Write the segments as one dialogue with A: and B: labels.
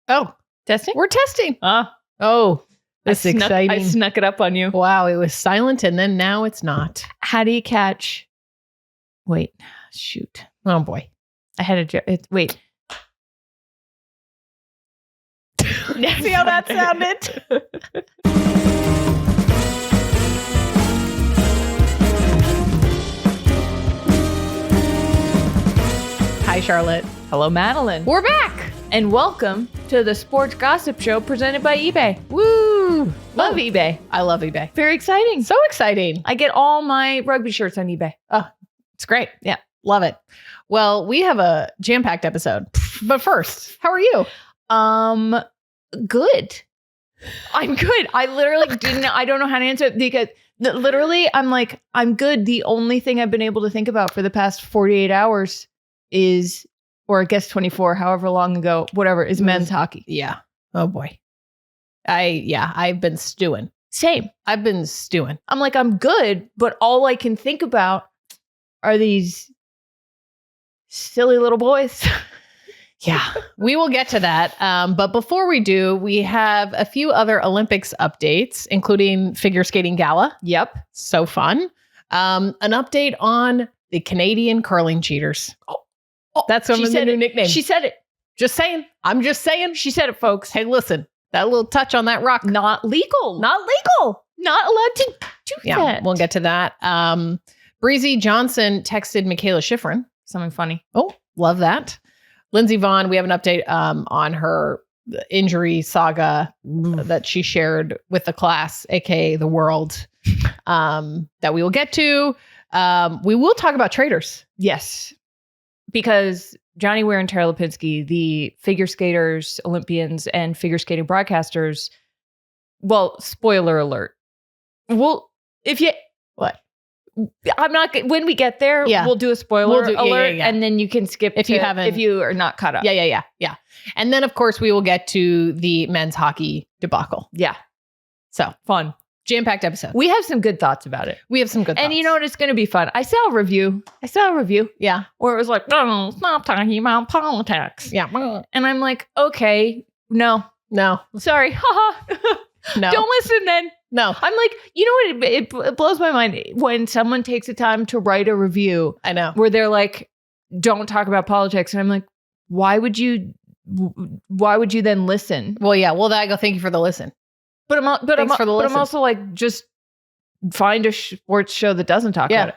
A: Oh,
B: Testing?
A: we're testing.
B: Oh,
A: that's exciting.
B: I snuck it up on you.
A: Wow, it was silent and then now it's not.
B: How do you catch? Wait, shoot.
A: Oh boy.
B: I had a joke. Wait.
A: See how that sounded? Hi, Charlotte.
B: Hello, Madeline.
A: We're back.
B: And welcome to the Sports Gossip Show presented by eBay.
A: Woo!
B: Love eBay.
A: I love eBay.
B: Very exciting.
A: So exciting.
B: I get all my rugby shirts on eBay.
A: Oh, it's great.
B: Yeah.
A: Love it. Well, we have a jam-packed episode. But first, how are you?
B: Good. I'm good. I literally I don't know how to answer it because literally I'm like, I'm good. The only thing I've been able to think about for the past 48 hours is, or I guess 24, however long ago, whatever, is men's hockey.
A: Yeah. Oh boy. I've been stewing.
B: Same.
A: I've been stewing.
B: I'm like, I'm good, but all I can think about are these silly little boys.
A: Yeah, we will get to that. But before we do, we have a few other Olympics updates, including figure skating gala.
B: Yep.
A: So fun. An update on the Canadian curling cheaters. Oh, that's one of the new nicknames.
B: She said it.
A: Just saying. I'm just saying.
B: She said it, folks.
A: Hey, listen, that little touch on that rock.
B: Not legal.
A: Not legal.
B: Not allowed to do that.
A: We'll get to that. Breezy Johnson texted Mikaela Shifrin.
B: Something funny.
A: Oh, love that. Lindsey Vonn, we have an update on her injury saga that she shared with the class, aka the world, that we will get to. We will talk about Traitors.
B: Yes. Because Johnny Weir and Tara Lipinsky, the figure skaters, Olympians, and figure skating broadcasters, well, spoiler alert. Well, if you...
A: What?
B: I'm not... When we get there, we'll do a spoiler alert, and then you can skip
A: if you
B: are not caught up.
A: Yeah. And then, of course, we will get to the men's hockey debacle.
B: Yeah.
A: So,
B: fun.
A: Jam-packed episode.
B: We have some good thoughts about it.
A: We have some good thoughts.
B: And you know what? It's going to be fun. I saw a review.
A: Yeah.
B: Where it was like, no, stop talking about politics.
A: Yeah.
B: And I'm like, okay, no. Sorry. Haha.
A: No.
B: Don't listen then.
A: No.
B: I'm like, you know what? It blows my mind when someone takes the time to write a review.
A: I know.
B: Where they're like, don't talk about politics. And I'm like, why would you then listen?
A: Well, yeah. Well, then I go, thank you for the listen.
B: But I'm also like, just find a sports show that doesn't talk about it.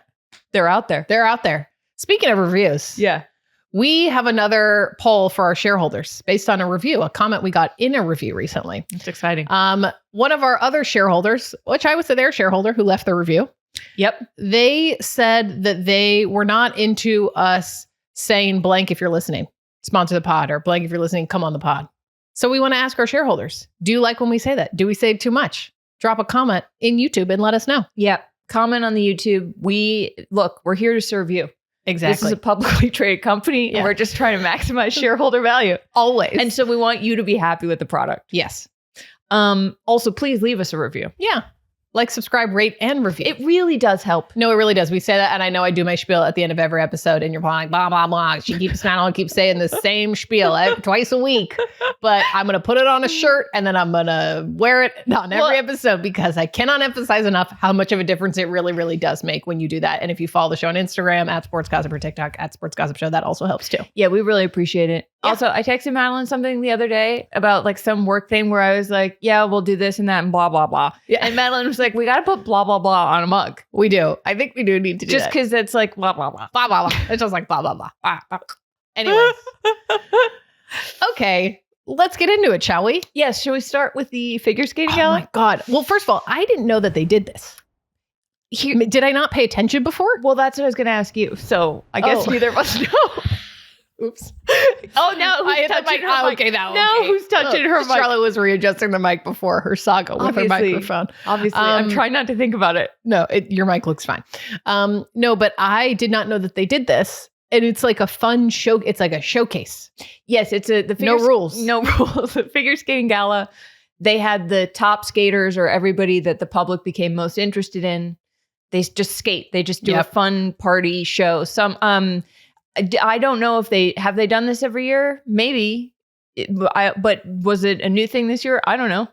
B: They're out there. Speaking of reviews. Yeah.
A: We have another poll for our shareholders based on a comment we got in a review recently.
B: It's exciting.
A: One of our other shareholders, which I was their shareholder who left the review.
B: Yep.
A: They said that they were not into us saying blank if you're listening, sponsor the pod, or blank if you're listening, come on the pod. So we want to ask our shareholders, do you like when we say that? Do we say too much? Drop a comment in YouTube and let us know.
B: Yeah. Comment on the YouTube. We're here to serve you.
A: Exactly.
B: This is a publicly traded company, and we're just trying to maximize shareholder value.
A: Always.
B: And so we want you to be happy with the product.
A: Yes.
B: Also, please leave us a review.
A: Yeah. Like, subscribe, rate, and review.
B: It really does help.
A: No, it really does. We say that, and I know I do my spiel at the end of every episode, and you're probably like, blah, blah, blah. She keeps Madeline keeps saying the same spiel twice a week. But I'm going to put it on a shirt, and then I'm going to wear it on every episode, because I cannot emphasize enough how much of a difference it really, really does make when you do that. And if you follow the show on Instagram, at Sports Gossip, or TikTok, at Sports Gossip Show, that also helps too.
B: Yeah, we really appreciate it.
A: Yeah.
B: Also, I texted Madeline something the other day about like some work thing where I was like, yeah, we'll do this and that and blah, blah, blah.
A: Yeah.
B: And Madeline was like, we got to put blah, blah, blah on a mug.
A: We do. I think we do need to do
B: just
A: that.
B: because it's like blah, blah, blah.
A: Blah, blah, blah. It's just like blah, blah, blah. Blah, blah. Anyways. Okay. Let's get into it, shall we?
B: Yes. Shall we start with the figure skating
A: Oh
B: gala?
A: my God. Well, first of all, I didn't know that they did this. Did I not pay attention before?
B: Well, that's what I was going to ask you. So I guess neither of us know.
A: Oops.
B: Oh, no. Who's touching her mic?
A: Okay,
B: who's touching her mic?
A: Charlotte was readjusting the mic before her saga with her microphone.
B: Obviously. I'm trying not to think about it.
A: No, your mic looks fine. No, but I did not know that they did this. And it's like a fun show. It's like a showcase.
B: Yes, it's
A: no rules.
B: No rules. The figure skating gala. They had the top skaters or everybody that the public became most interested in. They just skate. They just do a fun party show. I don't know if they done this every year. Maybe But was it a new thing this year? I don't know.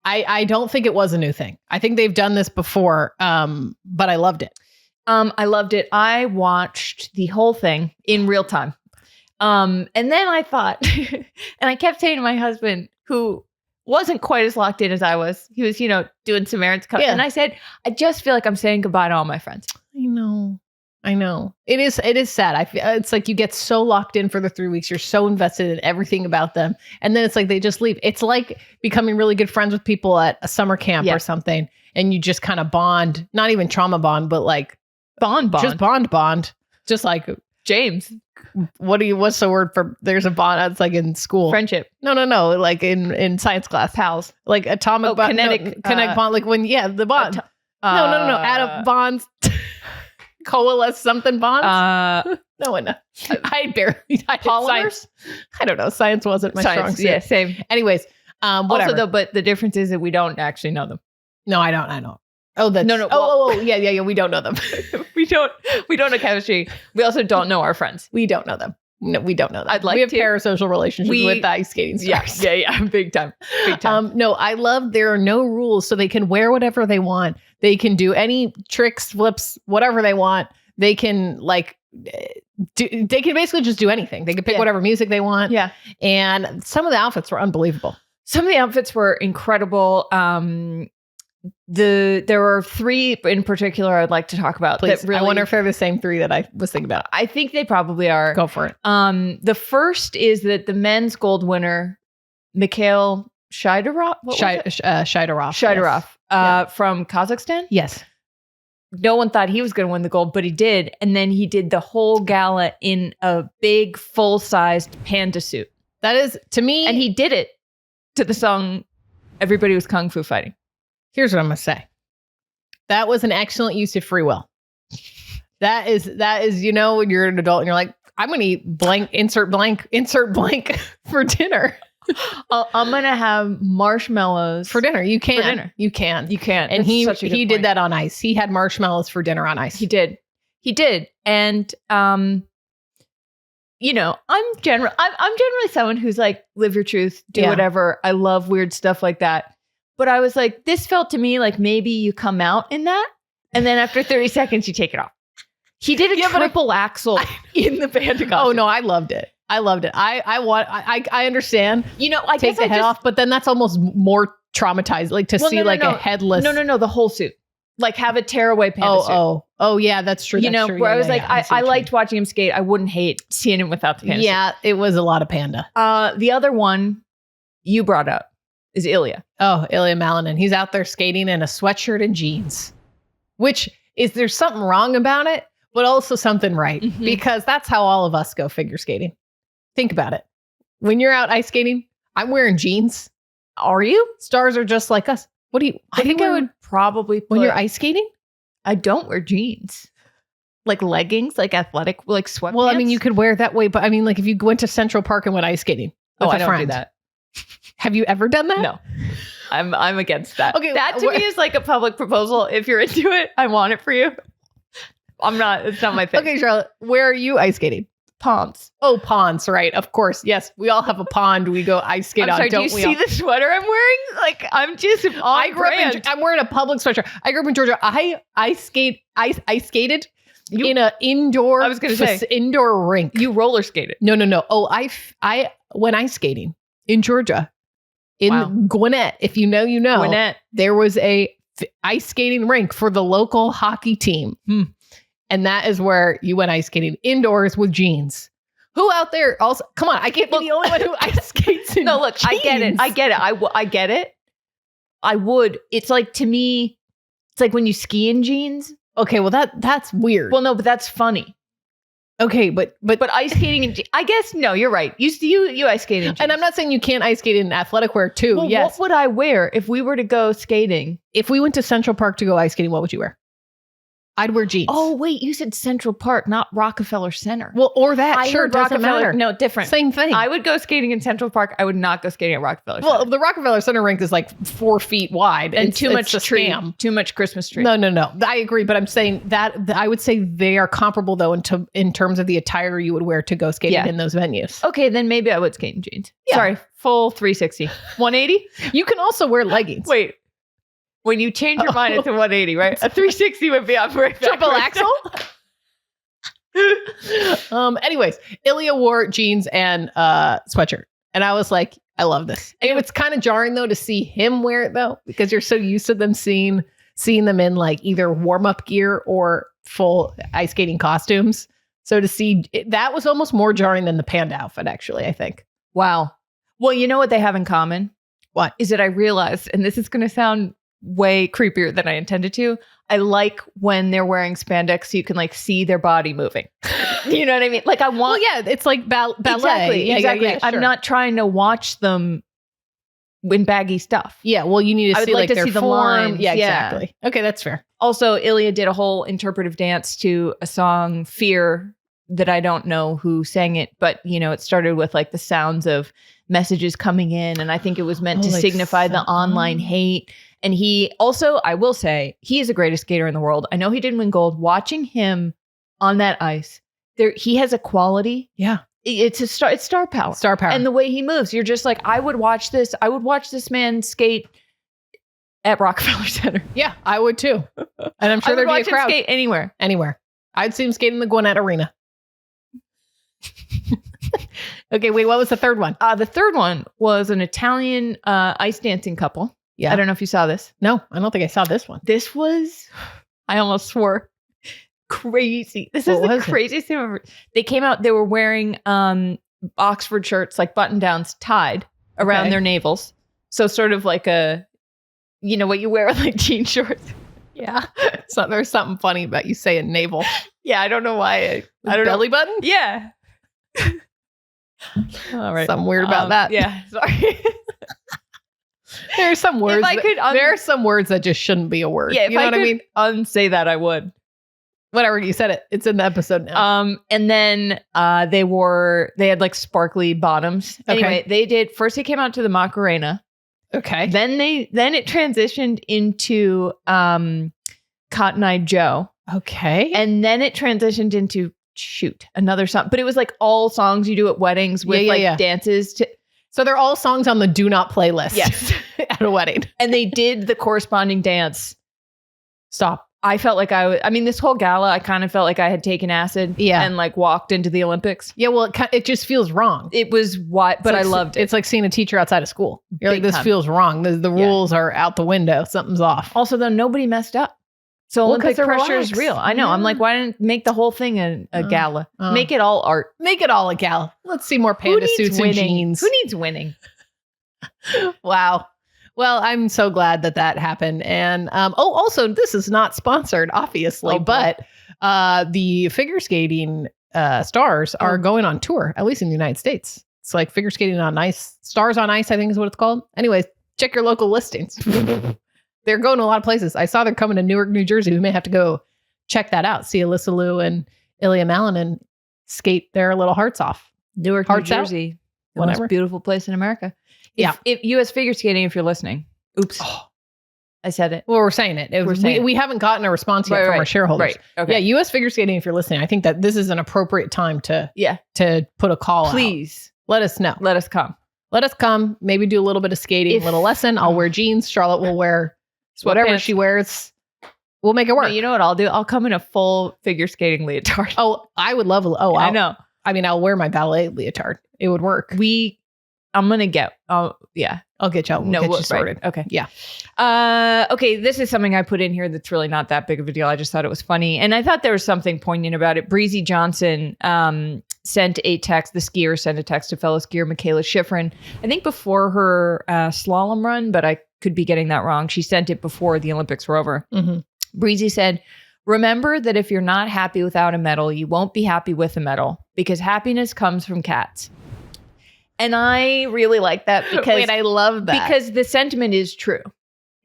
A: I don't think it was a new thing. I think they've done this before, but I loved it.
B: I loved it. I watched the whole thing in real time. And then I thought, and I kept saying to my husband, who wasn't quite as locked in as I was, he was, doing some errands. And I said, I just feel like I'm saying goodbye to all my friends.
A: I know. It is sad. I feel it's like you get so locked in for the 3 weeks. You're so invested in everything about them. And then it's like they just leave. It's like becoming really good friends with people at a summer camp or something. And you just kind of bond, not even trauma bond, but like
B: bond.
A: Just bond. Just like
B: James.
A: What's the word for there's a bond? It's like in school.
B: Friendship.
A: No. Like in science class.
B: Pals.
A: Like atomic bond.
B: Kinetic
A: bond. Like when, the bond. No. Atom bonds. Coalesce something bonds? No one knows. I
B: polymers?
A: I don't know. Science wasn't my strong suit.
B: Yeah, same.
A: Anyways, whatever.
B: Also, though, but the difference is that we don't actually know them.
A: No, I don't. Oh, that's
B: no.
A: Yeah. We don't know them.
B: we don't know chemistry. We also don't know our friends.
A: We don't know them. No, we don't know them.
B: I'd like
A: we have
B: to.
A: Parasocial relationships with the ice skating stars.
B: Yeah. Big time.
A: No, I love there are no rules, so they can wear whatever they want. They can do any tricks, flips, whatever they want. They can they can basically just do anything. They can pick whatever music they want.
B: Yeah.
A: And some of the outfits were unbelievable.
B: Some of the outfits were incredible. There were 3 in particular I'd like to talk about.
A: Please.
B: That really,
A: I wonder if they're the same 3 that I was thinking about.
B: I think they probably are.
A: Go for it.
B: The first is that the men's gold winner, Mikaela Shifrin,
A: Shidorov,
B: from Kazakhstan.
A: Yes.
B: No one thought he was going to win the gold, but he did. And then he did the whole gala in a big, full-sized panda suit.
A: That is, to me...
B: And he did it to the song Everybody Was Kung Fu Fighting.
A: Here's what I'm going to say. That was an excellent use of free will. That is, when you're an adult and you're like, I'm going to eat blank, insert blank for dinner.
B: I'm going to have marshmallows
A: for dinner. You can.
B: For dinner.
A: You can.
B: That's
A: And he did that on ice. He had marshmallows for dinner on ice.
B: He did. And, I'm generally someone who's like, live your truth, do whatever. I love weird stuff like that. But I was like, this felt to me like maybe you come out in that, and then after 30 seconds, you take it off. He did a triple axel in the panda costume.
A: Oh, no, I loved it. I understand.
B: I
A: take the head off, but then that's almost more traumatized. Like to see a headless.
B: No, the whole suit. Like have a tearaway panda suit.
A: Oh, yeah, that's true. That's true.
B: Where I was like, I liked watching him skate. I wouldn't hate seeing him without the panda suit.
A: Yeah, it was a lot of panda.
B: The other one you brought up is Ilya.
A: Oh, Ilya Malinin. He's out there skating in a sweatshirt and jeans, which is, there's something wrong about it, but also something right, because that's how all of us go figure skating. Think about it. When you're out ice skating, I'm wearing jeans.
B: Are you?
A: Stars are just like us. What do you?
B: I think I would probably
A: when you're ice skating.
B: I don't wear jeans, like leggings, like athletic, like sweatpants.
A: Well, I mean, you could wear it that way, but I mean, like if you went to Central Park and went ice skating.
B: I don't do that.
A: Have you ever done that?
B: No, I'm against that.
A: Okay,
B: that to me is like a public proposal. If you're into it, I want it for you. I'm not. It's not my thing.
A: Okay, Charlotte, where are you ice skating?
B: Ponds.
A: Oh, ponds, right. Of course. Yes, we all have a pond we go ice skate on, don't we?
B: Do you see the sweater I'm wearing? Like, I'm just
A: I'm wearing a public sweatshirt. I grew up in Georgia. I skated in an indoor,
B: I was going to say,
A: indoor rink.
B: You roller skated.
A: No. Oh, I went ice skating in Georgia, in Gwinnett. If you know, you know.
B: Gwinnett.
A: There was a ice skating rink for the local hockey team. And that is where you went ice skating indoors with jeans. Who out there also, come on, I can't be the only one who ice skates in
B: No, look, jeans. I get it. I get it. I would. It's like, to me, it's like when you ski in jeans.
A: Okay, well, that's weird.
B: Well, no, but that's funny.
A: Okay, but
B: ice skating in jeans, I guess, no, you're right. You ice skate in jeans.
A: And I'm not saying you can't ice skate in athletic wear too.
B: Well,
A: yes.
B: What would I wear if we were to go skating?
A: If we went to Central Park to go ice skating, what would you wear? I'd wear jeans.
B: Oh, wait, you said Central Park, not Rockefeller Center.
A: Well, or that.
B: I
A: Sure,
B: heard
A: doesn't
B: Rockefeller.
A: matter.
B: No, different.
A: Same thing.
B: I would go skating in Central Park. I would not go skating at Rockefeller Center.
A: Well, the Rockefeller Center rink is like 4 feet wide.
B: And
A: It's
B: too much
A: a
B: tree.
A: scam.
B: Too much Christmas tree.
A: No. I agree, but I'm saying that I would say they are comparable though in terms of the attire you would wear to go skating in those venues.
B: Okay, then maybe I would skate in jeans.
A: Yeah.
B: Sorry, full 360. 180?
A: You can also wear leggings.
B: Wait. When you change your mind, it's a 180, right? A 360 would be on
A: Triple axle? Anyways, Ilya wore jeans and sweatshirt. And I was like, I love this. And it's kind of jarring though to see him wear it though, because you're so used to them seeing them in like either warm-up gear or full ice skating costumes. So to see that was almost more jarring than the panda outfit, actually, I think.
B: Wow. Well, you know what they have in common?
A: What?
B: Is that I realized, and this is going to sound way creepier than I intended to. I like when they're wearing spandex so you can like see their body moving. You know what I mean? Like I want.
A: Well, yeah, it's like ballet.
B: Exactly.
A: Yeah,
B: I'm
A: sure.
B: not trying to watch them in baggy stuff.
A: Yeah, well, you need to see like their
B: see the
A: form.
B: lines.
A: Yeah, exactly. Okay, that's fair.
B: Also, Ilya did a whole interpretive dance to a song, Fear, that I don't know who sang it, but you know, it started with like the sounds of messages coming in, and I think it was meant to
A: like
B: signify the online hate. And he also, I will say, he is the greatest skater in the world. I know he didn't win gold. Watching him on that ice, he has a quality.
A: Yeah.
B: It's star power.
A: Star power.
B: And the way he moves, you're just like, I would watch this man skate at Rockefeller Center.
A: Yeah, I would too. And I'm sure there'd be a crowd.
B: Skate anywhere.
A: I'd see him skate in the Gwinnett Arena. Okay, wait, what was the third one?
B: The third one was an Italian ice dancing couple.
A: Yeah.
B: I don't know if you saw this.
A: No, I don't think I saw this one.
B: This was, I almost swore, crazy. This is the craziest thing ever. They came out, they were wearing Oxford shirts, like button downs tied around their navels. So sort of like a, you know, what you wear with like jean shorts.
A: Yeah. So there's something funny about you saying navel.
B: Yeah, I don't know why. I don't
A: belly button?
B: Yeah. All right.
A: Something weird about that.
B: Yeah, sorry.
A: There's some words.
B: If I could
A: there are some words that just shouldn't be a word.
B: Yeah, if
A: you know what I mean?
B: Unsay that, I would.
A: Whatever, you said it. It's in the episode now.
B: And then they had like sparkly bottoms. Anyway, first they came out to the Macarena.
A: Okay.
B: Then it transitioned into Cotton Eye Joe.
A: Okay.
B: And then it transitioned into another song. But it was like all songs you do at weddings with dances to.
A: So they're all songs on the do not play list.
B: Yes.
A: At a wedding.
B: And they did the corresponding dance.
A: Stop.
B: I felt like this whole gala, I kind of felt like I had taken acid and like walked into the Olympics.
A: Yeah, well, it just feels wrong.
B: It was but I loved it.
A: It's like seeing a teacher outside of school. You're
B: Big
A: like, this
B: time.
A: feels wrong. The rules are out the window. Something's off.
B: Also, though, nobody messed up. So Olympic pressure is real. I know.
A: Yeah.
B: I'm like, why didn't make the whole thing a gala? Make it all art.
A: Make it all a gala. Let's see more panda suits and jeans.
B: Who needs winning?
A: Wow. Well, I'm so glad that happened. And also, this is not sponsored, obviously, but the figure skating stars are going on tour, at least in the United States. It's like figure skating on ice, stars on ice, I think is what it's called. Anyways, check your local listings. They're going to a lot of places. I saw they're coming to Newark, New Jersey. We may have to go check that out. See Alyssa Liu and Ilya Malinin skate their little hearts off.
B: Newark, New Jersey. The most beautiful place in America. If U.S. figure skating, if you're listening. Oops. I said it.
A: Well, we're saying it. We haven't gotten a response yet from our shareholders.
B: Right. Okay.
A: Yeah, U.S. figure skating, if you're listening, I think that this is an appropriate time to put a call out.
B: Please.
A: Let us know.
B: Let us come.
A: Let us come. Maybe do a little bit of skating, a little lesson. I'll wear jeans. Charlotte will wear whatever she wears. We'll make it work.
B: No, you know what I'll do? I'll come in a full figure skating leotard.
A: Oh, I would love
B: I know.
A: I mean, I'll wear my ballet leotard. It would work.
B: I'm going to get,
A: I'll get you. We'll get you sorted.
B: Right. Okay.
A: Yeah.
B: Okay. This is something I put in here that's really not that big of a deal. I just thought it was funny. And I thought there was something poignant about it. Breezy Johnson sent a text. The skier sent a text to fellow skier Mikaela Shifrin, I think before her slalom run, but I could be getting that wrong. She sent it before the Olympics were over. Mm-hmm. Breezy said, "Remember that if you're not happy without a medal, you won't be happy with a medal because happiness comes from cats." And I really like that because
A: I love that
B: because the sentiment is true.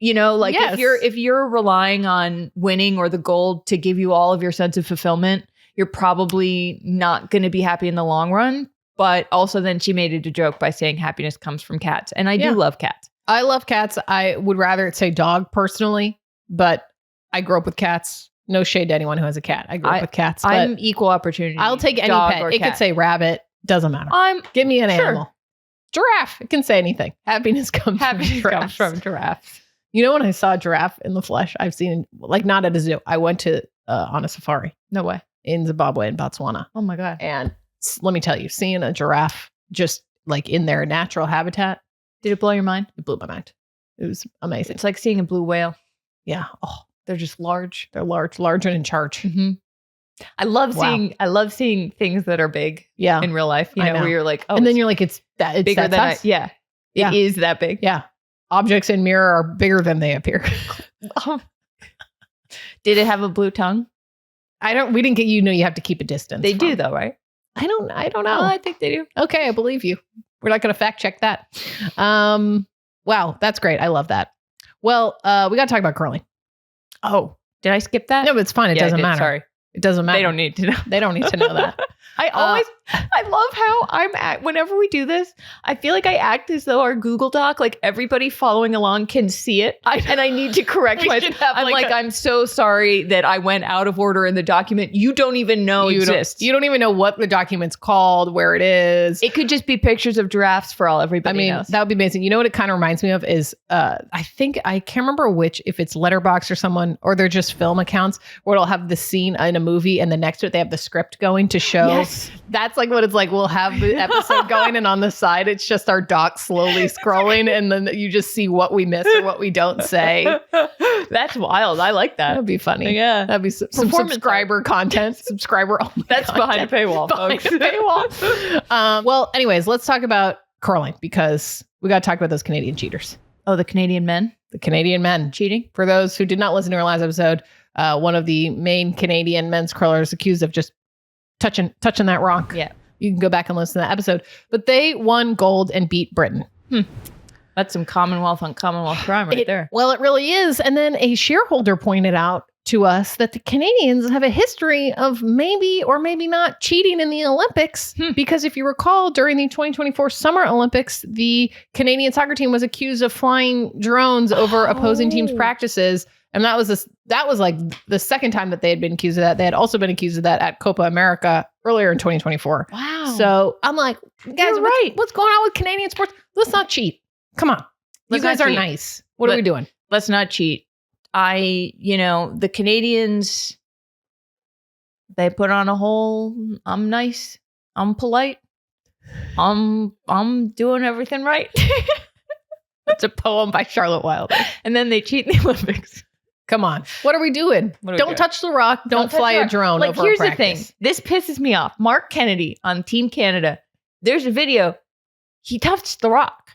B: You know, like
A: Yes.
B: if you're relying on winning or the gold to give you all of your sense of fulfillment, you're probably not going to be happy in the long run. But also then she made it a joke by saying happiness comes from cats. And I do love cats.
A: I love cats. I would rather say dog personally, but I grew up with cats. No shade to anyone who has a cat. I grew up with cats. But
B: I'm equal opportunity.
A: I'll take any
B: dog
A: pet.
B: or
A: It
B: cat.
A: could say rabbit. Doesn't matter. Give me an animal. Giraffe. It can say anything. Happiness comes
B: from giraffes.
A: You know, when I saw a giraffe in the flesh, I've seen, like, not at a zoo. I went to on a safari.
B: No way.
A: In Zimbabwe and Botswana.
B: Oh my God.
A: And let me tell you, seeing a giraffe just like in their natural habitat.
B: Did it blow your mind?
A: It blew my mind. It was amazing.
B: It's like seeing a blue whale.
A: Yeah. Oh,
B: they're just large.
A: They're large and in charge.
B: Mm-hmm. I love seeing things that are big.
A: Yeah.
B: In real life, you know, where you're like, oh,
A: and then you're like, it's
B: bigger than
A: us.
B: It is that big.
A: Yeah. Objects in mirror are bigger than they appear.
B: Did it have a blue tongue?
A: We didn't get, you have to keep a distance.
B: They do though, right?
A: I don't know.
B: Oh, I think they do.
A: Okay. I believe you. We're not going to fact check that. Wow. That's great. I love that. Well, we got to talk about curling.
B: Oh, did I skip that?
A: No, but it's fine. It doesn't matter.
B: Sorry.
A: It doesn't matter.
B: They don't need to know.
A: They don't need to know that.
B: I love how whenever we do this, I feel like I act as though our Google Doc, like everybody following along can see it. And I need to correct myself. I'm like, I'm so sorry that I went out of order in the document. You don't even know exists.
A: You don't even know what the document's called, where it is.
B: It could just be pictures of giraffes for all everybody knows.
A: That would be amazing. You know what it kind of reminds me of is, I can't remember which, if it's Letterboxd or someone, or they're just film accounts where it'll have the scene in a movie and then next to it, they have the script going to show.
B: Yes.
A: That's like what it's like. We'll have the episode going and on the side, it's just our doc slowly scrolling and then you just see what we miss or what we don't say.
B: That's wild. I like that.
A: That'd be funny.
B: Yeah.
A: That'd be some subscriber content. Subscriber only.
B: That's
A: content.
B: behind a paywall, folks.
A: Paywall. Well, anyways, let's talk about curling because we got to talk about those Canadian cheaters.
B: Oh, the Canadian men?
A: The Canadian men
B: cheating.
A: For those who did not listen to our last episode, one of the main Canadian men's curlers accused of just touching that rock.
B: Yeah.
A: You can go back and listen to that episode. But they won gold and beat Britain.
B: That's some Commonwealth on Commonwealth crime there.
A: Well, it really is. And then a shareholder pointed out to us that the Canadians have a history of maybe or maybe not cheating in the Olympics. Because if you recall, during the 2024 Summer Olympics, the Canadian soccer team was accused of flying drones over opposing teams' practices. And that was like the second time that they had been accused of that. They had also been accused of that at Copa America earlier in 2024.
B: Wow.
A: So I'm like, guys, what's going on with Canadian sports? Let's not cheat. Come on. You guys are nice. What are we doing?
B: Let's not cheat. The Canadians, they put on a whole, I'm nice, I'm polite, I'm doing everything right.
A: It's a poem by Charlotte Wilder.
B: And then they cheat in the Olympics.
A: Come on. What are we doing? Don't touch the rock. Don't fly a drone over
B: here's
A: a
B: the thing. This pisses me off. Mark Kennedy on Team Canada. There's a video. He touched the rock.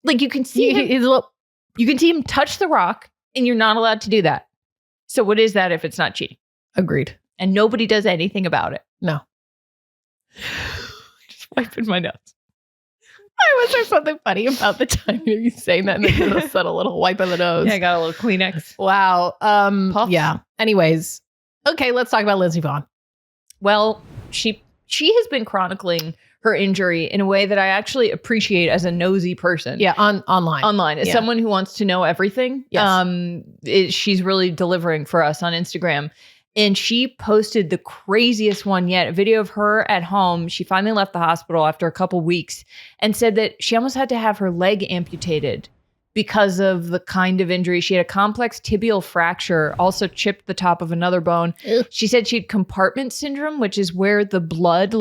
B: Like you can see him. You can see him touch the rock and you're not allowed to do that. So what is that if it's not cheating?
A: Agreed.
B: And nobody does anything about it.
A: No.
B: Just wiping my nose.
A: Was there something funny about the time you saying that and then you just said a little wipe of the nose?
B: Yeah, I got a little Kleenex.
A: Wow. Yeah. Anyways. Okay, let's talk about Lindsey Vonn.
B: Well, she has been chronicling her injury in a way that I actually appreciate as a nosy person.
A: Yeah, online.
B: Online. As someone who wants to know everything. Yes. She's really delivering for us on Instagram. And she posted the craziest one yet, a video of her at home. She finally left the hospital after a couple weeks and said that she almost had to have her leg amputated because of the kind of injury. She had a complex tibial fracture, also chipped the top of another bone. Ugh. She said she had compartment syndrome, which is where the blood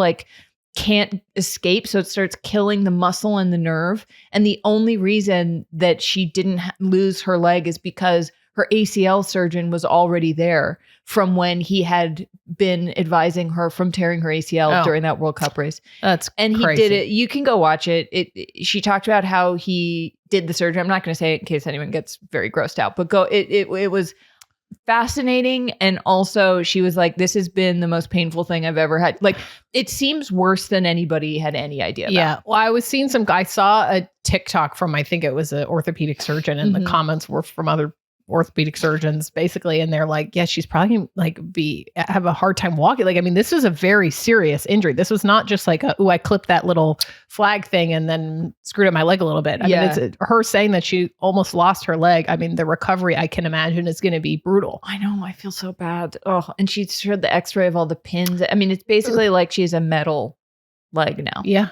B: can't escape. So it starts killing the muscle and the nerve. And the only reason that she didn't lose her leg is because her ACL surgeon was already there from when he had been advising her from tearing her ACL during that World Cup race.
A: That's
B: and
A: crazy.
B: He did it. You can go watch it. She talked about how he did the surgery. I'm not going to say it in case anyone gets very grossed out, but go. It was fascinating. And also she was like, this has been the most painful thing I've ever had. Like, it seems worse than anybody had any idea about.
A: Yeah. Well, I saw a TikTok from, I think it was an orthopedic surgeon, and the comments were from other orthopedic surgeons basically, and they're like, yeah, she's probably like have a hard time walking. Like, I mean, this is a very serious injury. This was not just like I clipped that little flag thing and then screwed up my leg a little bit. I mean, it's her saying that she almost lost her leg. I mean, the recovery, I can imagine, is going to be brutal.
B: I know, I feel so bad. Oh, and she showed the x-ray of all the pins. I mean, it's basically like she has a metal leg now.
A: Yeah,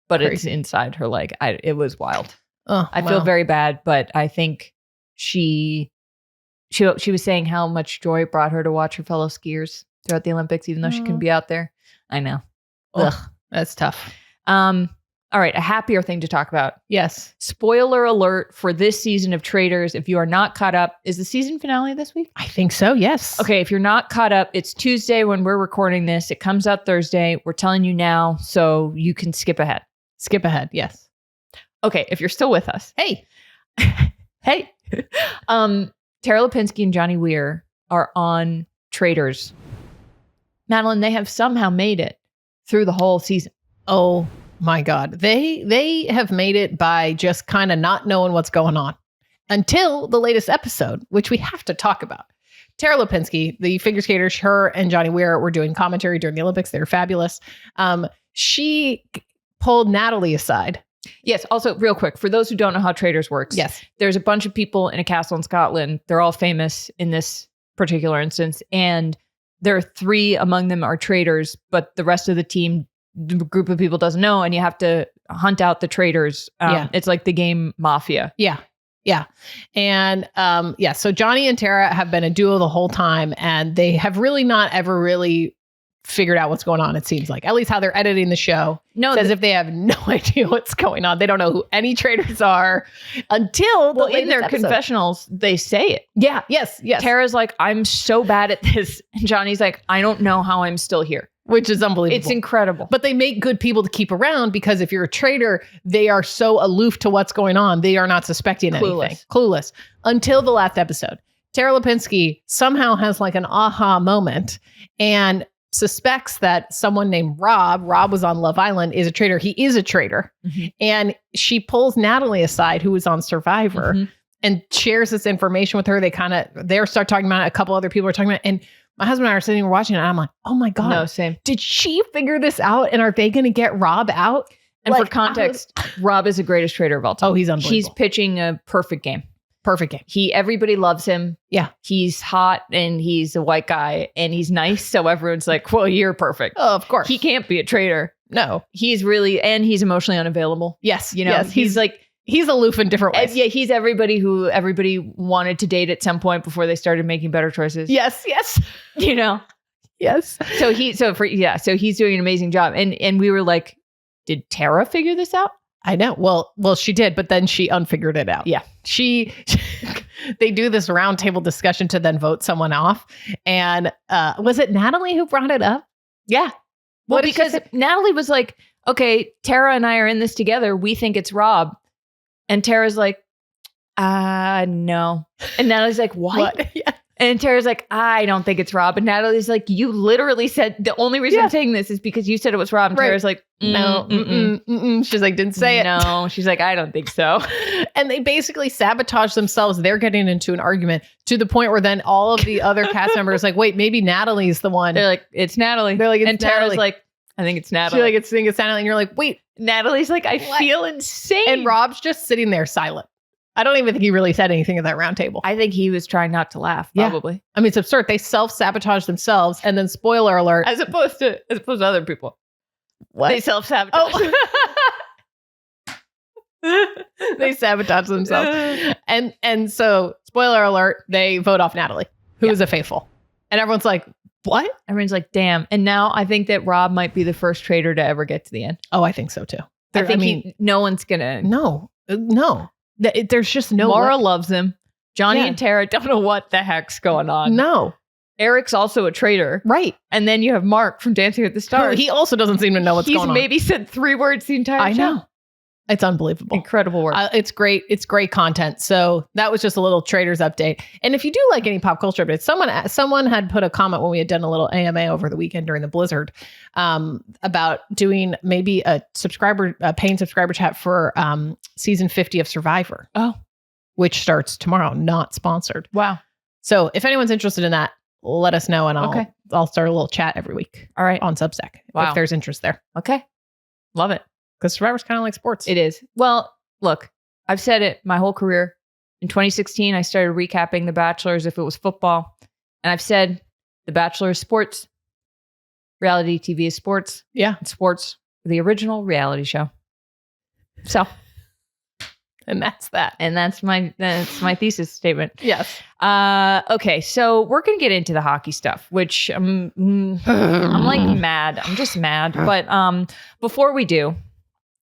B: but crazy. It's inside her leg. It was wild. I
A: wow.
B: feel very bad, but I think she was saying how much joy it brought her to watch her fellow skiers throughout the Olympics, even though she couldn't be out there. I know.
A: Ugh, that's tough.
B: All right, a happier thing to talk about.
A: Yes.
B: Spoiler alert for this season of Traitors. If you are not caught up, is the season finale this week?
A: I think so, yes.
B: Okay, if you're not caught up, it's Tuesday when we're recording this. It comes out Thursday. We're telling you now so you can skip ahead.
A: Skip ahead, yes.
B: Okay, if you're still with us.
A: Hey.
B: Hey. Tara Lipinsky and Johnny Weir are on Traitors. Madeline, they have somehow made it through the whole season.
A: Oh my God. They have made it by just kind of not knowing what's going on until the latest episode, which we have to talk about. Tara Lipinsky, the figure skater, her and Johnny Weir were doing commentary during the Olympics. They were fabulous. She pulled Natalie aside.
B: Yes. Also, real quick, for those who don't know how Traitors works,
A: yes,
B: there's a bunch of people in a castle in Scotland. They're all famous in this particular instance. And there are 3 among them are traitors, but the rest of the team, the group of people doesn't know. And you have to hunt out the traitors. It's like the game Mafia.
A: Yeah. Yeah. And so Johnny and Tara have been a duo the whole time, and they have really not ever really figured out what's going on, it seems like. At least how they're editing the show.
B: No,
A: as if they have no idea what's going on. They don't know who any traitors are until the latest
B: in their
A: episode.
B: Confessionals, they say it.
A: Yeah. Yes.
B: Tara's like, I'm so bad at this. And Johnny's like, I don't know how I'm still here.
A: Which is unbelievable.
B: It's incredible.
A: But they make good people to keep around, because if you're a traitor, they are so aloof to what's going on. They are not suspecting anything. Clueless. Until the last episode. Tara Lipinsky somehow has like an aha moment and suspects that someone named Rob was on Love Island, is a traitor. He is a traitor. Mm-hmm. And she pulls Natalie aside, who was on Survivor, and shares this information with her. They start talking about it. A couple other people are talking about it. And my husband and I are sitting and watching it, and I'm like, oh my God.
B: No, same.
A: Did she figure this out? And are they going to get Rob out?
B: And for context, Rob is the greatest traitor of all time.
A: Oh, he's unbelievable.
B: He's pitching a perfect game.
A: Perfect game.
B: Everybody loves him.
A: Yeah.
B: He's hot, and he's a white guy, and he's nice. So everyone's like, well, you're perfect.
A: Oh, of course.
B: He can't be a traitor.
A: No.
B: He's emotionally unavailable.
A: Yes.
B: Yes.
A: He's aloof in different ways.
B: Yeah. He's everybody who everybody wanted to date at some point before they started making better choices.
A: Yes. Yes. Yes.
B: So he's doing an amazing job. And we were like, did Tara figure this out?
A: I know. Well, she did, but then she unfigured it out.
B: Yeah.
A: They do this roundtable discussion to then vote someone off. And was it Natalie who brought it up?
B: Yeah. Well, because Natalie was like, okay, Tara and I are in this together. We think it's Rob. And Tara's like, no. And Natalie's like, what? Yeah. And Tara's like, I don't think it's Rob. And Natalie's like, you literally said the only reason I'm saying this is because you said it was Rob. And Tara's like, no.
A: She's like, didn't say it.
B: No. She's like, I don't think so.
A: And they basically sabotage themselves. They're getting into an argument to the point where then all of the other cast members like, wait, maybe Natalie's the one.
B: They're like, it's Natalie.
A: They're like, it's
B: and
A: Natalie.
B: Tara's like, I think it's Natalie.
A: She's like, it's Natalie. And you're like, wait.
B: Natalie's like, I feel insane.
A: And Rob's just sitting there silent. I don't even think he really said anything at that round table.
B: I think he was trying not to laugh, probably.
A: Yeah. I mean, it's absurd. They self-sabotage themselves, and then spoiler alert.
B: As opposed to other people.
A: What?
B: They self-sabotage.
A: Oh. They sabotage themselves. And so, spoiler alert, they vote off Natalie, who is a faithful. And everyone's like, what?
B: Everyone's like, damn. And now I think that Rob might be the first traitor to ever get to the end.
A: Oh, I think so too.
B: No one's going to.
A: No. There's just no
B: Laura loves him. Johnny and Tara don't know what the heck's going on.
A: No.
B: Eric's also a traitor.
A: Right.
B: And then you have Mark from Dancing with the Stars.
A: He also doesn't seem to know what's going on.
B: He's maybe said 3 words the entire show.
A: It's unbelievable.
B: Incredible work.
A: It's great. It's great content. So that was just a little Traitors update. And if you do like any pop culture updates, someone had put a comment when we had done a little AMA over the weekend during the blizzard about doing maybe a paying subscriber chat for season 50 of Survivor.
B: Oh,
A: which starts tomorrow. Not sponsored.
B: Wow.
A: So if anyone's interested in that, let us know, and I'll start a little chat every week.
B: All right,
A: on Substack
B: if
A: there's interest there.
B: Okay, love it.
A: Because Survivor's kind of like sports.
B: It is. Well, look, I've said it my whole career. In 2016, I started recapping The Bachelor as if it was football, and I've said The Bachelor is sports. Reality TV is sports.
A: Yeah,
B: it's sports. The original reality show. So.
A: And that's that.
B: And that's my thesis statement.
A: Yes.
B: Okay, so we're gonna get into the hockey stuff, which I'm like mad. I'm just mad. But before we do,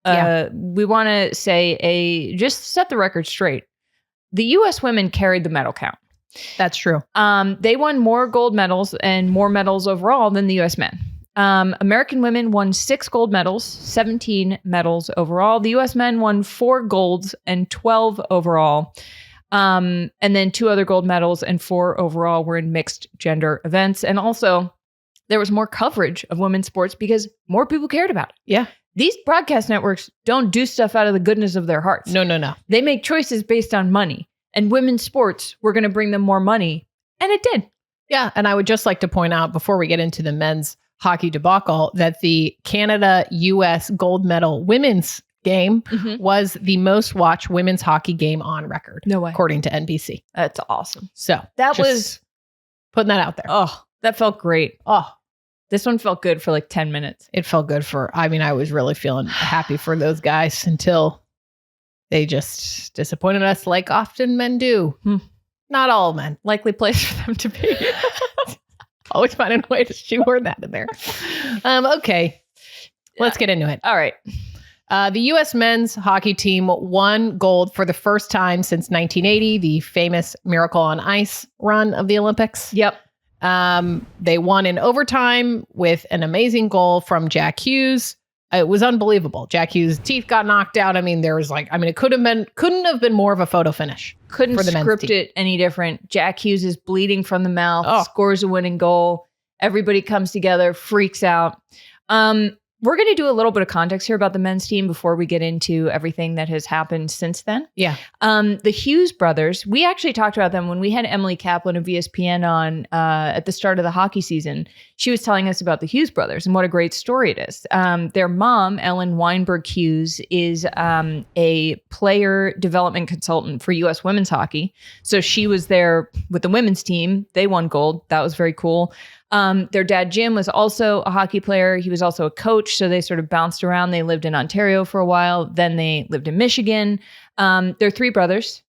B: we want to say just set the record straight. The U.S. women carried the medal count.
A: That's true.
B: They won more gold medals and more medals overall than the U.S. men. American women won 6 gold medals, 17 medals overall. The U.S. men won 4 golds and 12 overall. And then 2 other gold medals and 4 overall were in mixed gender events. And also, there was more coverage of women's sports because more people cared about it.
A: Yeah.
B: These broadcast networks don't do stuff out of the goodness of their hearts.
A: No.
B: They make choices based on money. And women's sports were going to bring them more money. And it did.
A: Yeah. And I would just like to point out before we get into the men's hockey debacle that the Canada-US gold medal women's game was the most watched women's hockey game on record.
B: No way.
A: According to NBC.
B: That's awesome.
A: So
B: that was
A: putting that out there.
B: Oh, that felt great.
A: Oh,
B: this one felt good for like 10 minutes.
A: It felt good I was really feeling happy for those guys until they just disappointed us like often men do. Not all men.
B: Likely place for them to be.
A: Always finding a way to shoehorn that in there. Okay, let's get into it.
B: All right.
A: The U.S. men's hockey team won gold for the first time since 1980, the famous Miracle on Ice run of the Olympics.
B: Yep.
A: They won in overtime with an amazing goal from Jack Hughes. It was unbelievable. Jack Hughes' teeth got couldn't have been more of a photo finish.
B: Couldn't
A: for the
B: script it any different. Jack Hughes is bleeding from the mouth, scores a winning goal. Everybody comes together, freaks out. We're going to do a little bit of context here about the men's team before we get into everything that has happened since then.
A: Yeah.
B: The Hughes brothers, we actually talked about them when we had Emily Kaplan of ESPN on at the start of the hockey season. She was telling us about the Hughes brothers and what a great story it is. Their mom, Ellen Weinberg Hughes, is a player development consultant for U.S. women's hockey. So she was there with the women's team. They won gold. That was very cool. Their dad, Jim, was also a hockey player. He was also a coach. So they sort of bounced around. They lived in Ontario for a while. Then they lived in Michigan. There are 3 brothers.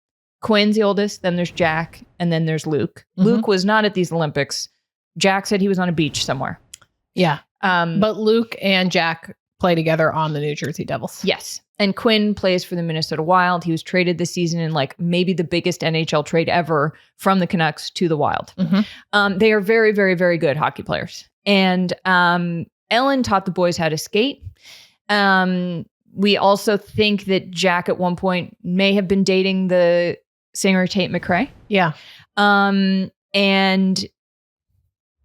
B: Quinn's the oldest. Then there's Jack. And then there's Luke. Luke was not at these Olympics. Jack said he was on a beach somewhere.
A: Yeah. But Luke and Jack play together on the New Jersey Devils.
B: Yes. And Quinn plays for the Minnesota Wild. He was traded this season in like maybe the biggest NHL trade ever from the Canucks to the Wild. They are very, very, very good hockey players. And Ellen taught the boys how to skate. We also think that Jack at one point may have been dating the singer Tate McRae.
A: Yeah.
B: And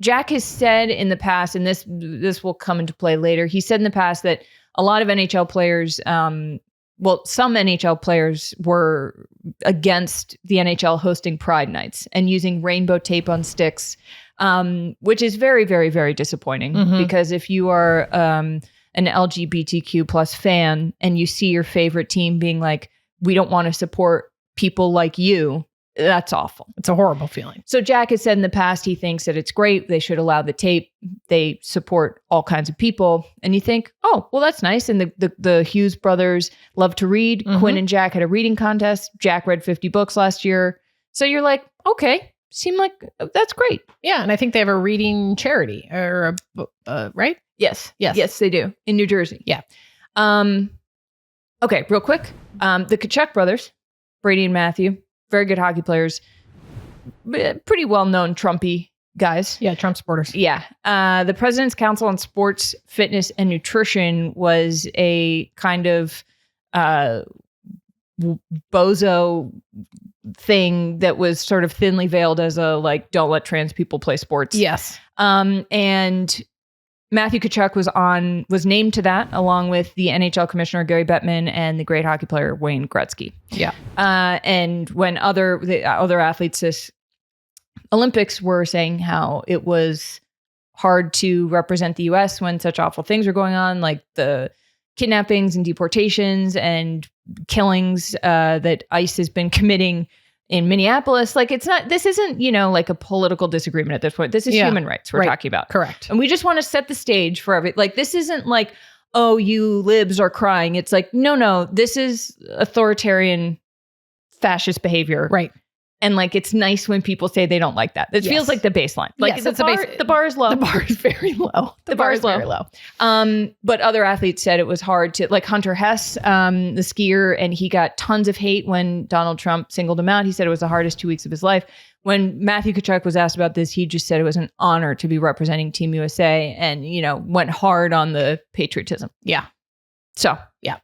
B: Jack has said in the past, and this will come into play later, he said in the past that a lot of NHL players, some NHL players were against the NHL hosting Pride Nights and using rainbow tape on sticks, which is very, very, very disappointing because if you are an LGBTQ plus fan and you see your favorite team being like, we don't want to support people like you, that's awful.
A: It's a horrible feeling.
B: So Jack has said in the past, he thinks that it's great. They should allow the tape. They support all kinds of people. And you think, oh, well, that's nice. And the Hughes brothers love to read. Quinn and Jack had a reading contest. Jack read 50 books last year. So you're like, okay, seem like that's great.
A: Yeah. And I think they have a reading charity or right?
B: Yes, they do in New Jersey.
A: Yeah.
B: Okay, real quick. The Tkachuk brothers, Brady and Matthew, very good hockey players, pretty well-known Trumpy guys.
A: Yeah, Trump supporters.
B: Yeah. The President's Council on Sports, Fitness, and Nutrition was a kind of bozo thing that was sort of thinly veiled as a like, don't let trans people play sports.
A: Yes.
B: And Matthew Tkachuk was named to that, along with the NHL commissioner Gary Bettman and the great hockey player Wayne Gretzky.
A: Yeah.
B: And when the other athletes this Olympics were saying how it was hard to represent the U.S. when such awful things were going on, like the kidnappings and deportations and killings that ICE has been committing in Minneapolis. Like, this isn't, like a political disagreement at this point. This is human rights we're talking about.
A: Correct.
B: And we just want to set the stage for like, this isn't like, oh, you libs are crying. It's like, no, this is authoritarian fascist behavior.
A: Right.
B: And like, it's nice when people say they don't like that. It feels like the baseline. Like,
A: yes,
B: the bar is low.
A: The bar is very low.
B: The bar is very low. But other athletes said it was hard to, like Hunter Hess, the skier, and he got tons of hate when Donald Trump singled him out. He said it was the hardest 2 weeks of his life. When Matthew Tkachuk was asked about this, he just said it was an honor to be representing Team USA and, went hard on the patriotism.
A: Yeah.
B: So, yeah.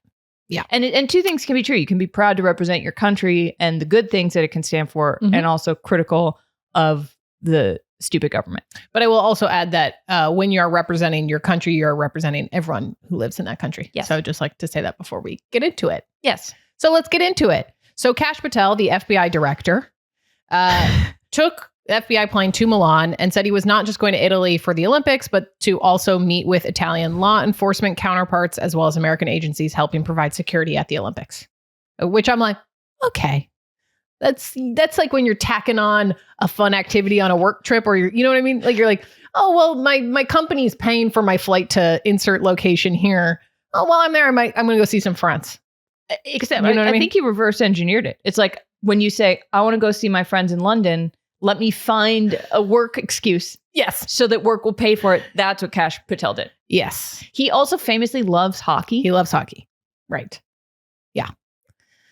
B: Yeah. And two things can be true. You can be proud to represent your country and the good things that it can stand for, and also critical of the stupid government.
A: But I will also add that when you're representing your country, you're representing everyone who lives in that country.
B: Yes.
A: So I'd just like to say that before we get into it.
B: Yes.
A: So let's get into it. So Kash Patel, the FBI director, took the FBI plane to Milan and said he was not just going to Italy for the Olympics, but to also meet with Italian law enforcement counterparts, as well as American agencies helping provide security at the Olympics. Which I'm like, okay, that's like when you're tacking on a fun activity on a work trip, or you know what I mean? Like, you're like, oh, well, my company's paying for my flight to insert location here. Oh, while I'm there, I'm going to go see some friends.
B: Except, I think he reverse engineered it. It's like when you say, I want to go see my friends in London, let me find a work excuse.
A: Yes.
B: So that work will pay for it. That's what Kash Patel did.
A: Yes.
B: He also famously loves hockey.
A: He loves hockey. Right. Yeah.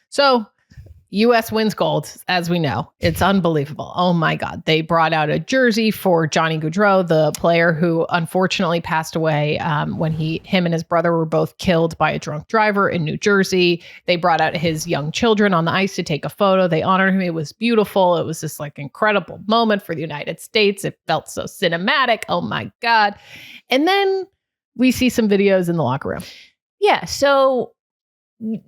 A: So U.S. wins gold, as we know. It's unbelievable. Oh, my God. They brought out a jersey for Johnny Gaudreau, the player who unfortunately passed away when him and his brother were both killed by a drunk driver in New Jersey. They brought out his young children on the ice to take a photo. They honored him. It was beautiful. It was this like incredible moment for the United States. It felt so cinematic. Oh, my God. And then we see some videos in the locker room.
B: Yeah. So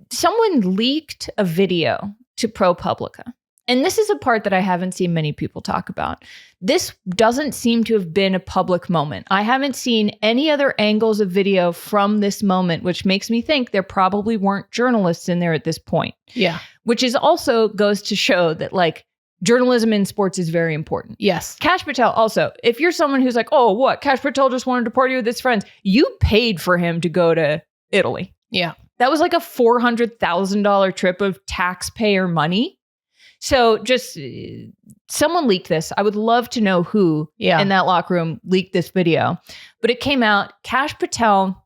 B: someone leaked a video to ProPublica. And this is a part that I haven't seen many people talk about. This doesn't seem to have been a public moment. I haven't seen any other angles of video from this moment, which makes me think there probably weren't journalists in there at this point.
A: Yeah.
B: Which is also goes to show that like journalism in sports is very important.
A: Yes.
B: Kash Patel also, if you're someone who's like, oh, what? Kash Patel just wanted to party with his friends. You paid for him to go to Italy.
A: Yeah.
B: That was like a $400,000 trip of taxpayer money. So just someone leaked this. I would love to know who in that locker room leaked this video. But it came out. Kash Patel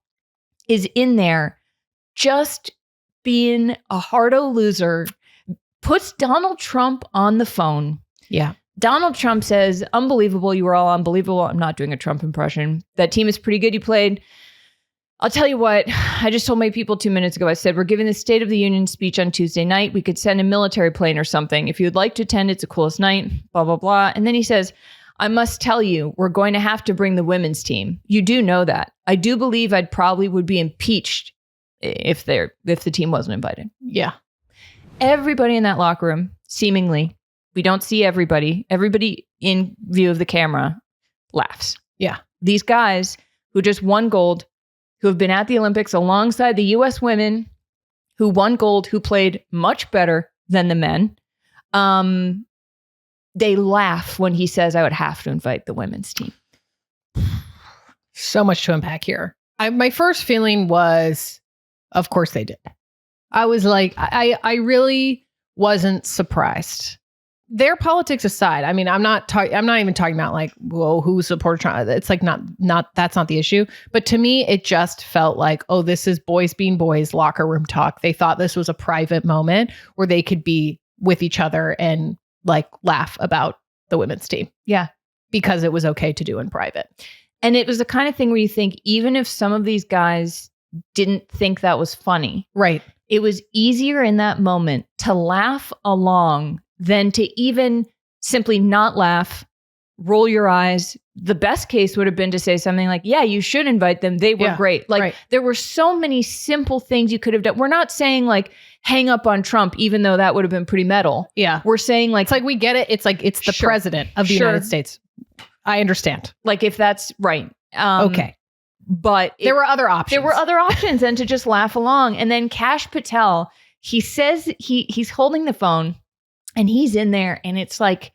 B: is in there just being a hardo loser, puts Donald Trump on the phone.
A: Yeah.
B: Donald Trump says, unbelievable. You were all unbelievable. I'm not doing a Trump impression. That team is pretty good. You played. I'll tell you what, I just told my people 2 minutes ago, I said, we're giving the State of the Union speech on Tuesday night. We could send a military plane or something. If you'd like to attend, it's the coolest night, blah, blah, blah. And then he says, I must tell you, we're going to have to bring the women's team. You do know that. I do believe I'd probably would be impeached if the team wasn't invited.
A: Yeah.
B: Everybody in that locker room, seemingly, we don't see everybody in view of the camera laughs.
A: Yeah.
B: These guys who just won gold, who have been at the Olympics alongside the U.S. women who won gold, who played much better than the men. They laugh when he says, I would have to invite the women's team.
A: So much to unpack here. My first feeling was, of course they did. I was like, I really wasn't surprised. Their politics aside, I mean, I'm not even talking about like, whoa, who supports Trump. It's like not that's not the issue. But to me, it just felt like, oh, this is boys being boys, locker room talk. They thought this was a private moment where they could be with each other and like laugh about the women's team.
B: Yeah.
A: Because it was okay to do in private.
B: And it was the kind of thing where you think, even if some of these guys didn't think that was funny,
A: right,
B: it was easier in that moment to laugh along than to even simply not laugh, roll your eyes. The best case would have been to say something like, yeah, you should invite them. They were great. Like there were so many simple things you could have done. We're not saying like hang up on Trump, even though that would have been pretty metal.
A: Yeah.
B: We're saying like,
A: it's like, we get it. It's like, it's the president of the United States. I understand.
B: Like if that's right.
A: Okay.
B: But
A: there were other options.
B: There were other options than to just laugh along. And then Kash Patel, he says he's holding the phone and he's in there and it's like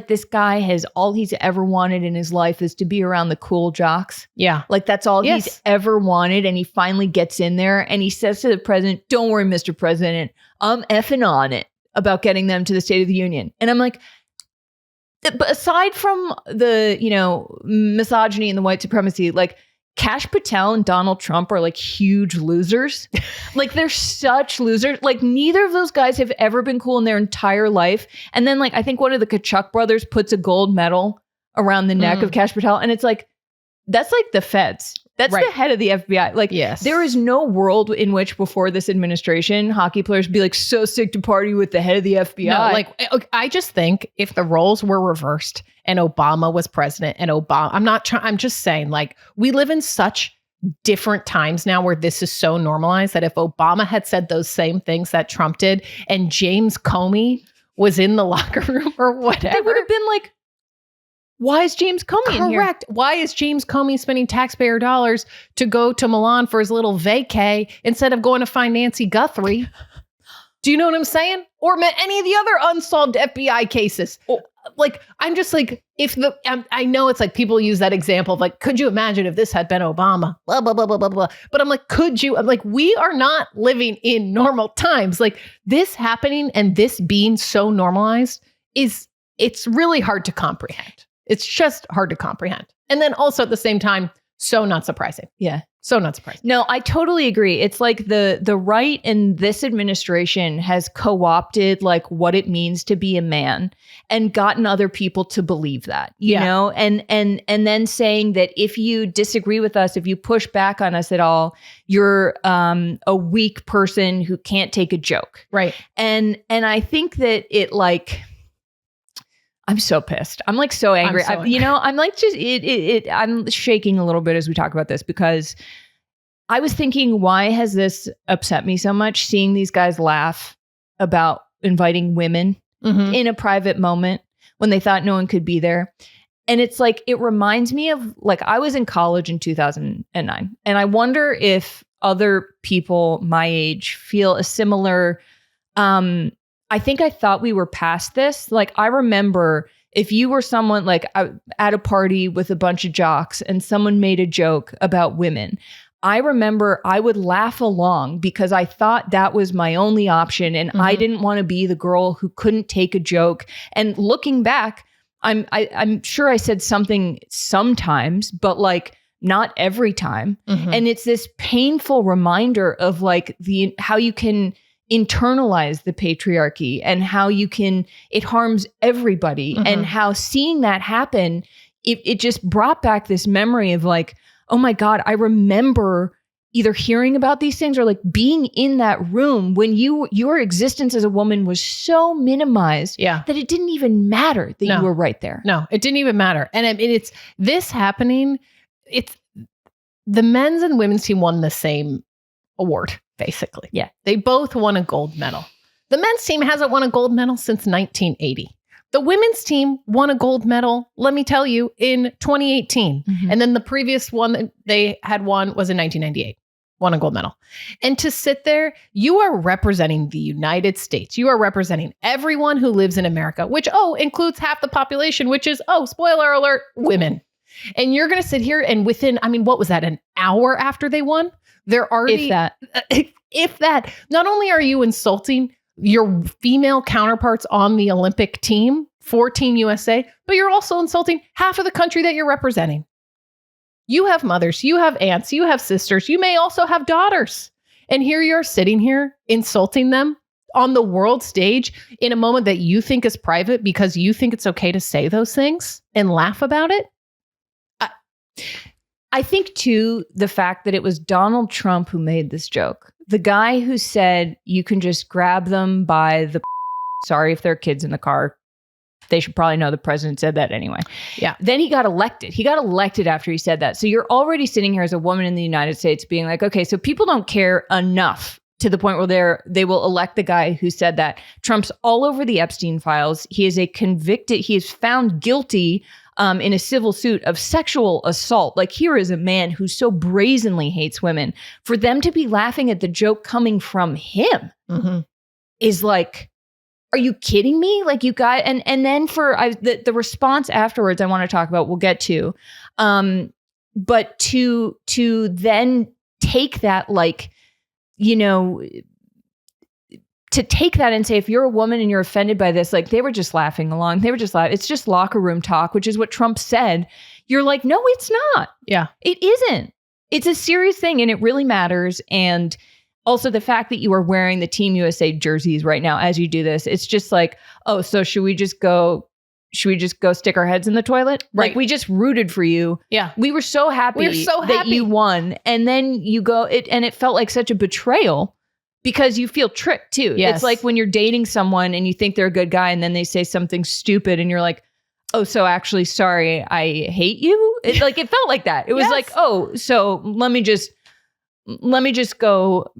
B: this guy has all he's ever wanted in his life is to be around the cool jocks.
A: Yeah.
B: Like that's all he's ever wanted. And he finally gets in there and he says to the president, don't worry, Mr. President, I'm effing on it about getting them to the State of the Union. And I'm like, but aside from the, misogyny and the white supremacy, like Kash Patel and Donald Trump are like huge losers. Like they're such losers. Like neither of those guys have ever been cool in their entire life. And then like, I think one of the Kachuk brothers puts a gold medal around the neck of Kash Patel. And it's like, that's like the feds. That's the head of the FBI. Like, there is no world in which before this administration, hockey players would be like so sick to party with the head of the FBI.
A: No, like, I just think if the roles were reversed and Obama was president and I'm just saying, like, we live in such different times now where this is so normalized that if Obama had said those same things that Trump did and James Comey was in the locker room or whatever,
B: they would have been like, why is James Comey in here?
A: Correct. Why is James Comey spending taxpayer dollars to go to Milan for his little vacay instead of going to find Nancy Guthrie? Do you know what I'm saying? Or any of the other unsolved FBI cases? Like, I'm just like, I know it's like people use that example of like, could you imagine if this had been Obama? Blah, blah, blah, blah, blah, blah. But I'm like, I'm like, we are not living in normal times. Like this happening and this being so normalized it's really hard to comprehend. It's just hard to comprehend. And then also at the same time, so not surprising.
B: Yeah.
A: So not surprising.
B: No, I totally agree. It's like the right in this administration has co-opted like what it means to be a man and gotten other people to believe that, you know, and then saying that if you disagree with us, if you push back on us at all, you're a weak person who can't take a joke.
A: Right.
B: And I think that it like, I'm so pissed. I'm like so angry. I'm like just I'm shaking a little bit as we talk about this because I was thinking, why has this upset me so much? Seeing these guys laugh about inviting women in a private moment when they thought no one could be there. And it's like, it reminds me of like, I was in college in 2009 and I wonder if other people my age feel a similar, I think I thought we were past this. Like, I remember if you were someone like at a party with a bunch of jocks and someone made a joke about women, I remember I would laugh along because I thought that was my only option. And I didn't want to be the girl who couldn't take a joke. And looking back, I'm sure I said something sometimes, but like not every time. And it's this painful reminder of like how you can internalize the patriarchy and how it harms everybody and how seeing that happen, it just brought back this memory of like, oh my God, I remember either hearing about these things or like being in that room when your existence as a woman was so minimized that it didn't even matter that you were right there.
A: No, it didn't even matter. And I mean, it's this happening. It's the men's and women's team won the same award. Basically.
B: Yeah.
A: They both won a gold medal. The men's team hasn't won a gold medal since 1980. The women's team won a gold medal, let me tell you, in 2018. And then the previous one that they had won was in 1998. Won a gold medal. And to sit there, you are representing the United States. You are representing everyone who lives in America, which, includes half the population, which is, spoiler alert, women. And you're going to sit here and within, what was that, an hour after they won? They're already, if that, not only are you insulting your female counterparts on the Olympic team for Team USA, but you're also insulting half of the country that you're representing. You have mothers, you have aunts, you have sisters, you may also have daughters. And here you're sitting here insulting them on the world stage in a moment that you think is private because you think it's okay to say those things and laugh about it.
B: I think, too, the fact that it was Donald Trump who made this joke, the guy who said you can just grab them by the sorry if there are kids in the car. They should probably know the president said that anyway.
A: Yeah.
B: Then he got elected. He got elected after he said that. So you're already sitting here as a woman in the United States being like, okay, so people don't care enough to the point where they will elect the guy who said that. Trump's all over the Epstein files. He is he is found guilty in a civil suit of sexual assault. Like, here is a man who so brazenly hates women. For them to be laughing at the joke coming from him is like, are you kidding me? Like, you got, and then the response afterwards I want to talk about, we'll get to, but to then take that, like, you know, to take that and say, if you're a woman and you're offended by this, like, they were just laughing along. They were just laughing. It's just locker room talk, which is what Trump said. You're like, no, it's not.
A: Yeah.
B: It isn't. It's a serious thing and it really matters. And also the fact that you are wearing the Team USA jerseys right now as you do this, it's just like, oh, so should we just go stick our heads in the toilet?
A: Right.
B: Like, we just rooted for you.
A: Yeah.
B: We were so happy, that you won. And then you go, and it felt like such a betrayal because you feel tricked too.
A: Yes.
B: It's like when you're dating someone and you think they're a good guy and then they say something stupid and you're like, oh, so actually, sorry, I hate you. It felt like that. It was like, oh, so let me just go.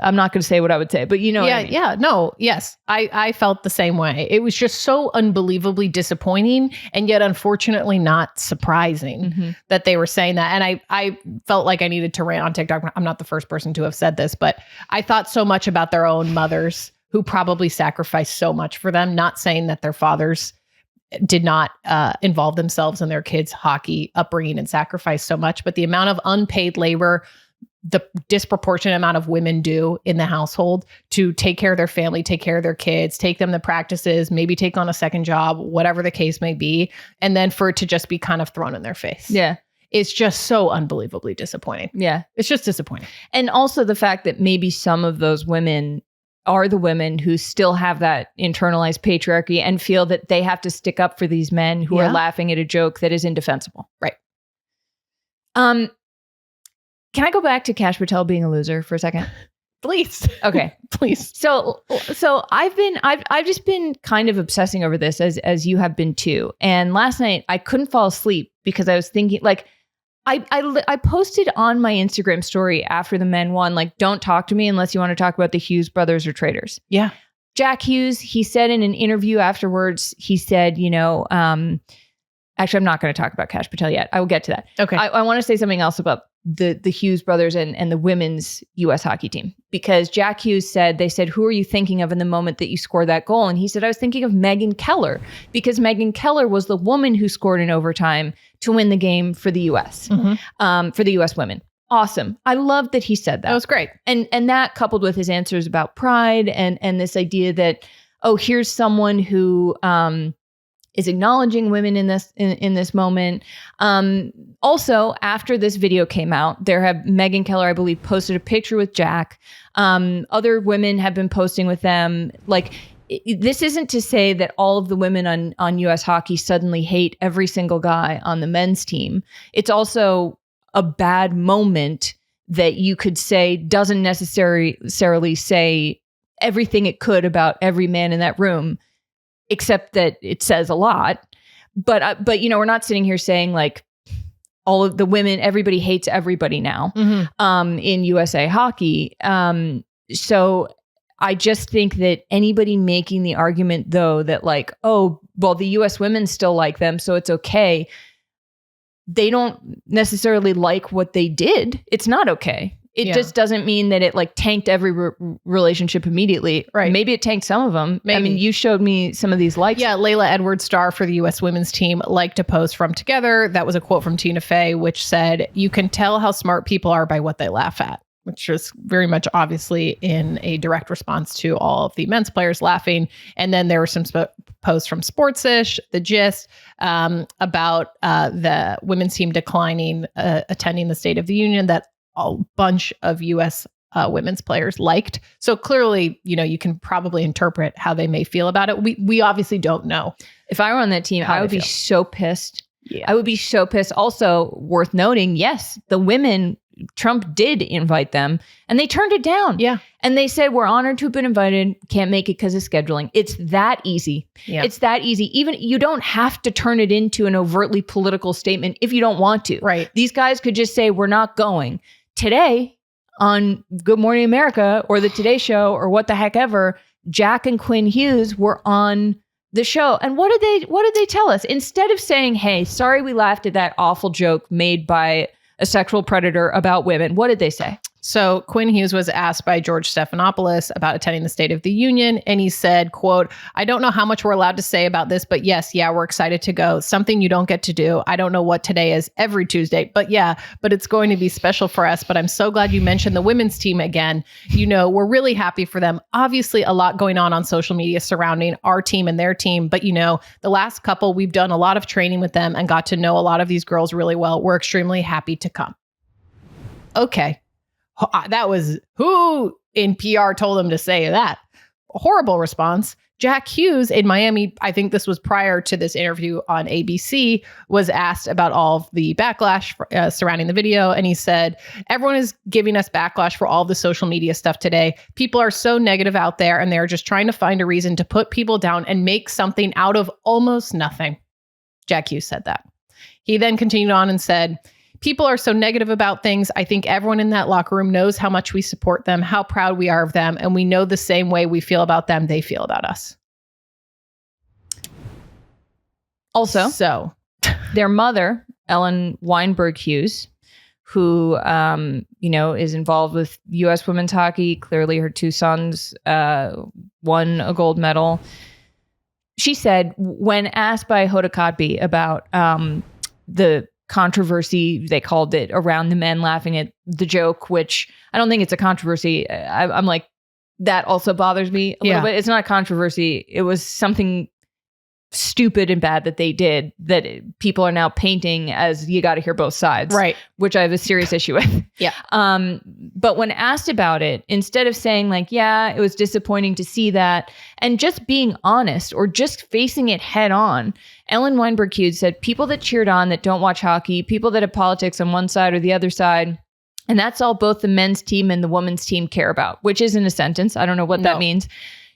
B: I'm not going to say what I would say, but you know what I mean?
A: Yeah. No, yes. I felt the same way. It was just so unbelievably disappointing and yet unfortunately not surprising that they were saying that. And I felt like I needed to rant on TikTok. I'm not the first person to have said this, but I thought so much about their own mothers who probably sacrificed so much for them, not saying that their fathers did not involve themselves in their kids' hockey upbringing and sacrifice so much, but the amount of unpaid labor the disproportionate amount of women do in the household to take care of their family, take care of their kids, take them to practices, maybe take on a second job, whatever the case may be. And then for it to just be kind of thrown in their face.
B: Yeah.
A: It's just so unbelievably disappointing.
B: Yeah.
A: It's just disappointing.
B: And also the fact that maybe some of those women are the women who still have that internalized patriarchy and feel that they have to stick up for these men who are laughing at a joke that is indefensible.
A: Right.
B: Can I go back to Kash Patel being a loser for a second?
A: Please.
B: Okay.
A: Please.
B: So I've just been kind of obsessing over this as you have been too. And last night I couldn't fall asleep because I was thinking, like, I posted on my Instagram story after the men won, like, don't talk to me unless you want to talk about the Hughes brothers or Traitors.
A: Yeah.
B: Jack Hughes, he said in an interview afterwards, he said, you know, actually, I'm not going to talk about Kash Patel yet. I will get to that.
A: Okay.
B: I want to say something else about the Hughes brothers and the women's U.S. hockey team, because Jack Hughes they said, who are you thinking of in the moment that you scored that goal? And he said, I was thinking of Megan Keller, because Megan Keller was the woman who scored in overtime to win the game for the U.S., for the U.S. women. Awesome. I love that he said that.
A: That was great.
B: And that coupled with his answers about pride and this idea that, oh, here's someone who is acknowledging women in this moment. Also, after this video came out, Megan Keller, I believe, posted a picture with Jack. Other women have been posting with them. Like, this isn't to say that all of the women on U.S. hockey suddenly hate every single guy on the men's team. It's also a bad moment that you could say doesn't necessarily say everything it could about every man in that room, except that it says a lot. But you know, we're not sitting here saying like all of the women, everybody hates everybody now in USA hockey. So I just think that anybody making the argument, though, that like, oh, well, the US women still like them, so it's okay. They don't necessarily like what they did. It's not okay. It just doesn't mean that it like tanked every relationship immediately. Right. Maybe it tanked some of them. Maybe. I mean, you showed me some of these likes. Yeah.
A: Layla Edwards-Starr for the U.S. women's team liked a post from Together. That was a quote from Tina Fey, which said, you can tell how smart people are by what they laugh at, which is very much obviously in a direct response to all of the men's players laughing. And then there were some posts from Sportsish, The Gist, about the women's team declining attending the State of the Union that a bunch of U.S. Women's players liked. So clearly, you know, you can probably interpret how they may feel about it. We obviously don't know.
B: If I were on that team, I would be so pissed.
A: Yeah.
B: I would be so pissed. Also worth noting, yes, the women Trump did invite them and they turned it down.
A: Yeah.
B: And they said, we're honored to have been invited. Can't make it because of scheduling. It's that easy.
A: Yeah.
B: It's that easy. Even you don't have to turn it into an overtly political statement if you don't want to.
A: Right.
B: These guys could just say, we're not going. Today on Good Morning America or the Today Show or what the heck ever, Jack and Quinn Hughes were on the show. And what did they tell us? Instead of saying, hey, sorry we laughed at that awful joke made by a sexual predator about women, what did they say?
A: So Quinn Hughes was asked by George Stephanopoulos about attending the State of the Union. And he said, quote, I don't know how much we're allowed to say about this, but yes, we're excited to go. Something you don't get to do. I don't know what today is every Tuesday, but it's going to be special for us. But I'm so glad you mentioned the women's team again. We're really happy for them. Obviously, a lot going on social media surrounding our team and their team. But, the last couple, we've done a lot of training with them and got to know a lot of these girls really well. We're extremely happy to come. Okay. That was who in PR told them to say that. Horrible response. Jack Hughes in Miami, I think this was prior to this interview on ABC, was asked about all of the backlash surrounding the video. And he said, everyone is giving us backlash for all the social media stuff today. People are so negative out there and they're just trying to find a reason to put people down and make something out of almost nothing. Jack Hughes said that. He then continued on and said, people are so negative about things. I think everyone in that locker room knows how much we support them, how proud we are of them, and we know the same way we feel about them, they feel about us.
B: Also, their mother, Ellen Weinberg Hughes, who, is involved with U.S. women's hockey. Clearly her two sons won a gold medal. She said, when asked by Hoda Kotb about the controversy, they called it, around the men laughing at the joke, which I don't think it's a controversy. I'm like, that also bothers me a little bit. It's not a controversy. It was something stupid and bad that they did that people are now painting as you got to hear both sides,
A: right?
B: Which I have a serious issue with.
A: Yeah.
B: But when asked about it, instead of saying like, yeah, it was disappointing to see that, and just being honest or just facing it head on, Ellen Weinberg Hughes said, people that cheered on that don't watch hockey, people that have politics on one side or the other side, and that's all both the men's team and the women's team care about, which isn't a sentence. I don't know what that means.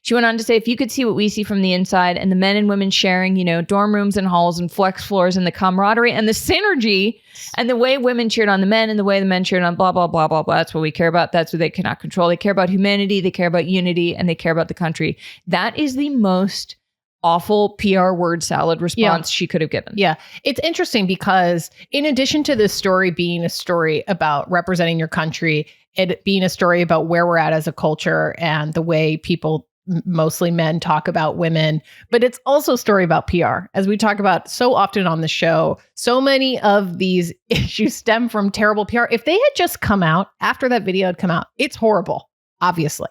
B: She went on to say, if you could see what we see from the inside and the men and women sharing, dorm rooms and halls and flex floors and the camaraderie and the synergy and the way women cheered on the men and the way the men cheered on blah, blah, blah, blah, blah. That's what we care about. That's what they cannot control. They care about humanity. They care about unity and they care about the country. That is the most awful PR word salad response she could have given.
A: Yeah. It's interesting because in addition to this story being a story about representing your country, it being a story about where we're at as a culture and the way people, mostly men, talk about women, but it's also a story about PR. As we talk about so often on the show, so many of these issues stem from terrible PR. If they had just come out after that video had come out, it's horrible, obviously.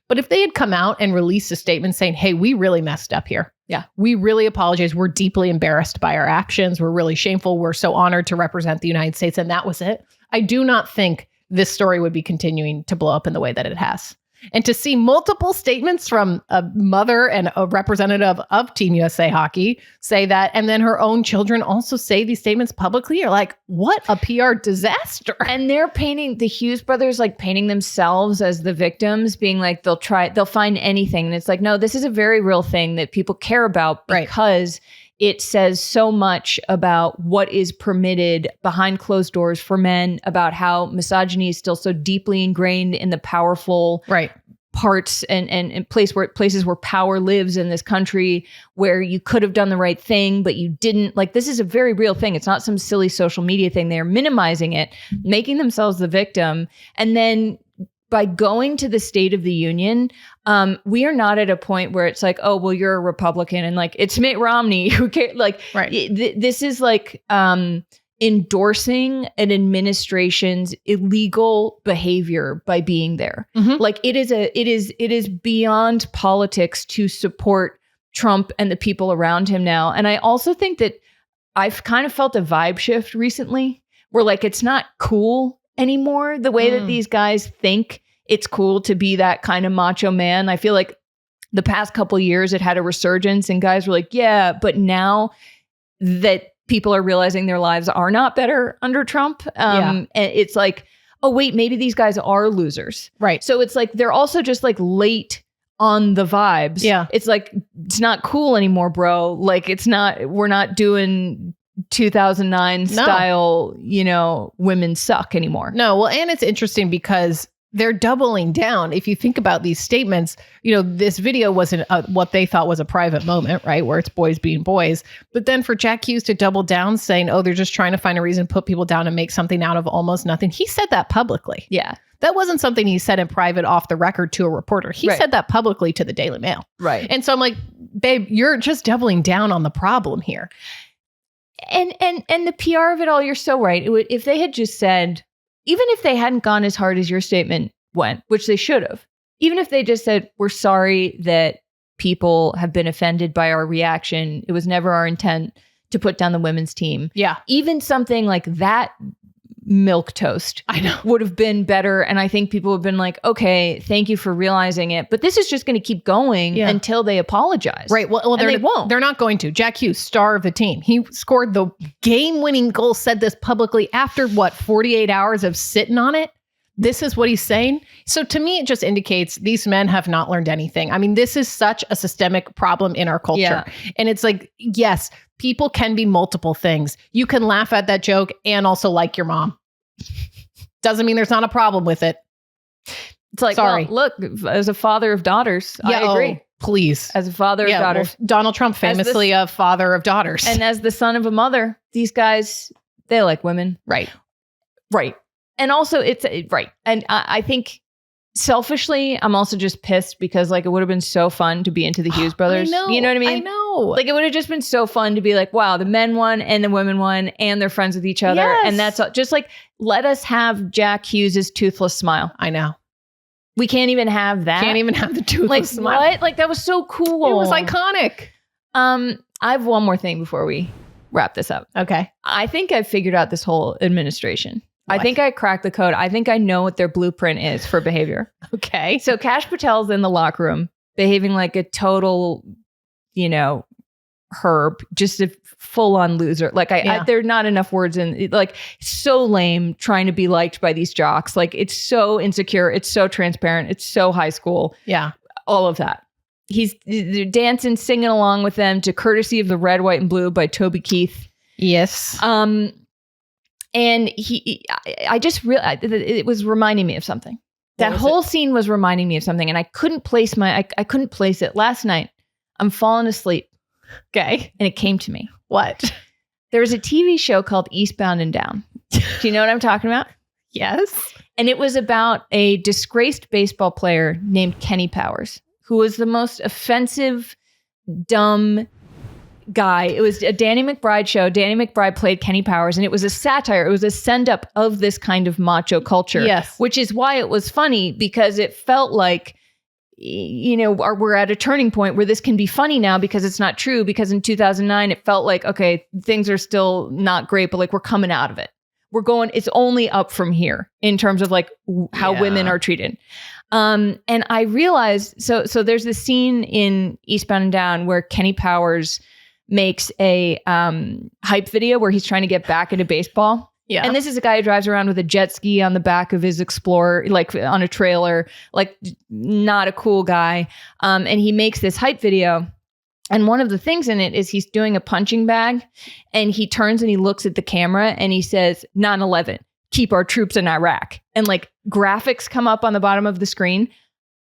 A: But if they had come out and released a statement saying, hey, we really messed up here.
B: Yeah.
A: We really apologize. We're deeply embarrassed by our actions. We're really shameful. We're so honored to represent the United States. And that was it. I do not think this story would be continuing to blow up in the way that it has. And to see multiple statements from a mother and a representative of Team USA Hockey say that, and then her own children also say these statements publicly, you're like, what a PR disaster.
B: And they're painting, the Hughes brothers, like painting themselves as the victims, being like, they'll find anything. And it's like, no, this is a very real thing that people care about because it says so much about what is permitted behind closed doors for men, about how misogyny is still so deeply ingrained in the powerful parts and places where power lives in this country, where you could have done the right thing, but you didn't. Like, this is a very real thing. It's not some silly social media thing. They're minimizing it, making themselves the victim. And then by going to the State of the Union, we are not at a point where it's like, oh, well, you're a Republican and like it's Mitt Romney who cares. Like, this is like endorsing an administration's illegal behavior by being there. Mm-hmm. Like it is beyond politics to support Trump and the people around him now. And I also think that I've kind of felt a vibe shift recently where like it's not cool anymore, the way that these guys think it's cool to be that kind of macho man. I feel like the past couple of years it had a resurgence and guys were like, yeah, but now that people are realizing their lives are not better under Trump, and it's like, oh wait, maybe these guys are losers.
A: Right.
B: So it's like they're also just like late on the vibes.
A: Yeah.
B: It's like, it's not cool anymore, bro. Like we're not doing 2009 style, women suck anymore.
A: No, well, and it's interesting because they're doubling down. If you think about these statements, this video wasn't what they thought was a private moment, right? Where it's boys being boys. But then for Jack Hughes to double down saying, oh, they're just trying to find a reason to put people down and make something out of almost nothing. He said that publicly.
B: Yeah.
A: That wasn't something he said in private off the record to a reporter. He said that publicly to the Daily Mail.
B: Right.
A: And so I'm like, babe, you're just doubling down on the problem here.
B: And the PR of it all, you're so right. If they had just said, even if they hadn't gone as hard as your statement went, which they should have, even if they just said, we're sorry that people have been offended by our reaction. It was never our intent to put down the women's team.
A: Yeah.
B: Even something like that milquetoast would have been better. And I think people have been like, okay, thank you for realizing it. But this is just going to keep going until they apologize.
A: Right. Well,
B: they won't.
A: They're not going to. Jack Hughes, star of the team. He scored the game-winning goal, said this publicly after 48 hours of sitting on it. This is what he's saying. So to me, it just indicates these men have not learned anything. I mean, this is such a systemic problem in our culture. Yeah. And it's like, yes, people can be multiple things. You can laugh at that joke and also like your mom. Doesn't mean there's not a problem with it.
B: It's like, sorry. Well, look, as a father of daughters, I agree.
A: Please.
B: As a father of daughters.
A: Well, Donald Trump famously a father of daughters.
B: And as the son of a mother, these guys, they like women.
A: Right.
B: Right. And also it's right. And I think selfishly, I'm also just pissed because like it would have been so fun to be into the Hughes brothers.
A: I know,
B: you know what I mean?
A: I know.
B: Like it would have just been so fun to be like, wow, the men won and the women won and they're friends with each other.
A: Yes.
B: And that's just like, let us have Jack Hughes's toothless smile.
A: I know.
B: We can't even have that.
A: Can't even have the toothless smile.
B: What? Like that was so cool.
A: It was iconic.
B: I have one more thing before we wrap this up.
A: Okay.
B: I think I've figured out this whole administration. What? I think I cracked the code. I think I know what their blueprint is for behavior.
A: Okay.
B: So Kash Patel's in the locker room behaving like a total, herb, just a full-on loser. Like there are not enough words in like so lame trying to be liked by these jocks. Like it's so insecure. It's so transparent. It's so high school.
A: Yeah.
B: All of that. He's dancing, singing along with them to Courtesy of the Red, White, and Blue by Toby Keith.
A: Yes.
B: And I just realized it was reminding me of something. That whole scene was reminding me of something, and I couldn't place I couldn't place it. Last night, I'm falling asleep.
A: Okay.
B: And it came to me.
A: What?
B: There was a TV show called Eastbound and Down. Do you know what I'm talking about?
A: Yes.
B: And it was about a disgraced baseball player named Kenny Powers, who was the most offensive, dumb guy. It was a Danny McBride show. Danny McBride played Kenny Powers, and it was a satire. It was a send-up of this kind of macho culture.
A: Yes.
B: Which is why it was funny, because it felt like, we're at a turning point where this can be funny now because it's not true. Because in 2009, it felt like, okay, things are still not great, but like we're coming out of it. It's only up from here in terms of like how women are treated. And I realized, so there's this scene in Eastbound and Down where Kenny Powers makes a hype video where he's trying to get back into baseball. Yeah. And this is a guy who drives around with a jet ski on the back of his Explorer, like on a trailer, like not a cool guy. And he makes this hype video. And one of the things in it is he's doing a punching bag, and he turns and he looks at the camera and he says, 9/11, keep our troops in Iraq. And like graphics come up on the bottom of the screen.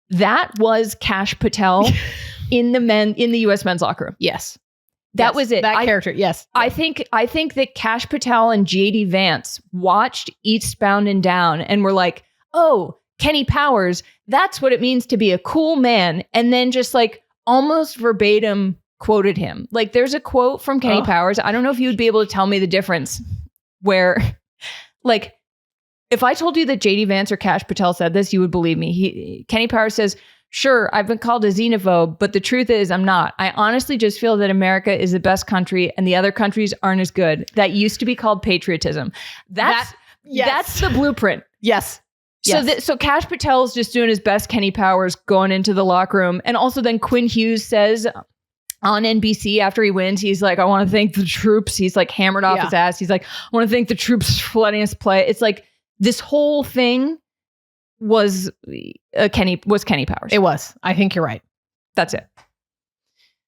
B: That was Kash Patel in the US men's locker room.
A: Yes.
B: That was it.
A: That character, yes.
B: I think that Kash Patel and JD Vance watched Eastbound and Down and were like, oh, Kenny Powers, that's what it means to be a cool man. And then just like almost verbatim quoted him. Like there's a quote from Kenny Powers. I don't know if you would be able to tell me the difference where like if I told you that JD Vance or Kash Patel said this, you would believe me. Kenny Powers says, sure, I've been called a xenophobe, but the truth is I'm not. I honestly just feel that America is the best country and the other countries aren't as good. That used to be called patriotism. That's the blueprint.
A: Yes.
B: So Kash Patel's just doing his best Kenny Powers going into the locker room. And also then Quinn Hughes says on NBC after he wins, he's like, I want to thank the troops. He's like hammered off his ass. He's like, I want to thank the troops for letting us play. It's like, this whole thing was Kenny Powers.
A: It was. I think you're right.
B: That's it.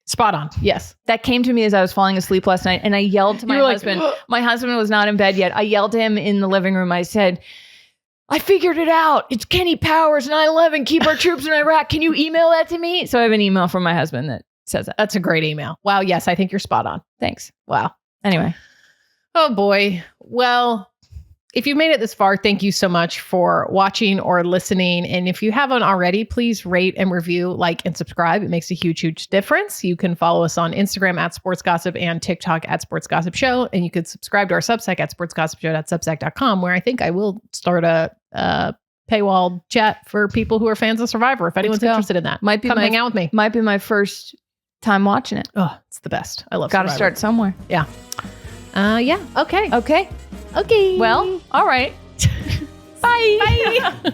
A: Spot on. Yes.
B: That came to me as I was falling asleep last night, and I yelled to my husband. My husband was not in bed yet. I yelled to him in the living room. I said, I figured it out. It's Kenny Powers, 9/11. Keep our troops in Iraq. Can you email that to me? So I have an email from my husband that says that.
A: That's a great email. Wow. Yes. I think you're spot on.
B: Thanks.
A: Wow.
B: Anyway.
A: Oh boy. Well, if you've made it this far, thank you so much for watching or listening. And if you haven't already, please rate and review, like, and subscribe. It makes a huge, huge difference. You can follow us on Instagram at Sports Gossip and TikTok at Sports Gossip Show. And you could subscribe to our Substack at sportsgossipshow.substack.com, where I think I will start a paywall chat for people who are fans of Survivor. If anyone's interested in that,
B: come hang out with me. Might be my first time watching it.
A: Oh, it's the best. I love
B: Gotta
A: Survivor.
B: start somewhere.
A: Yeah. Yeah. Okay.
B: Okay.
A: Okay.
B: Well, all right. Bye.
A: Bye.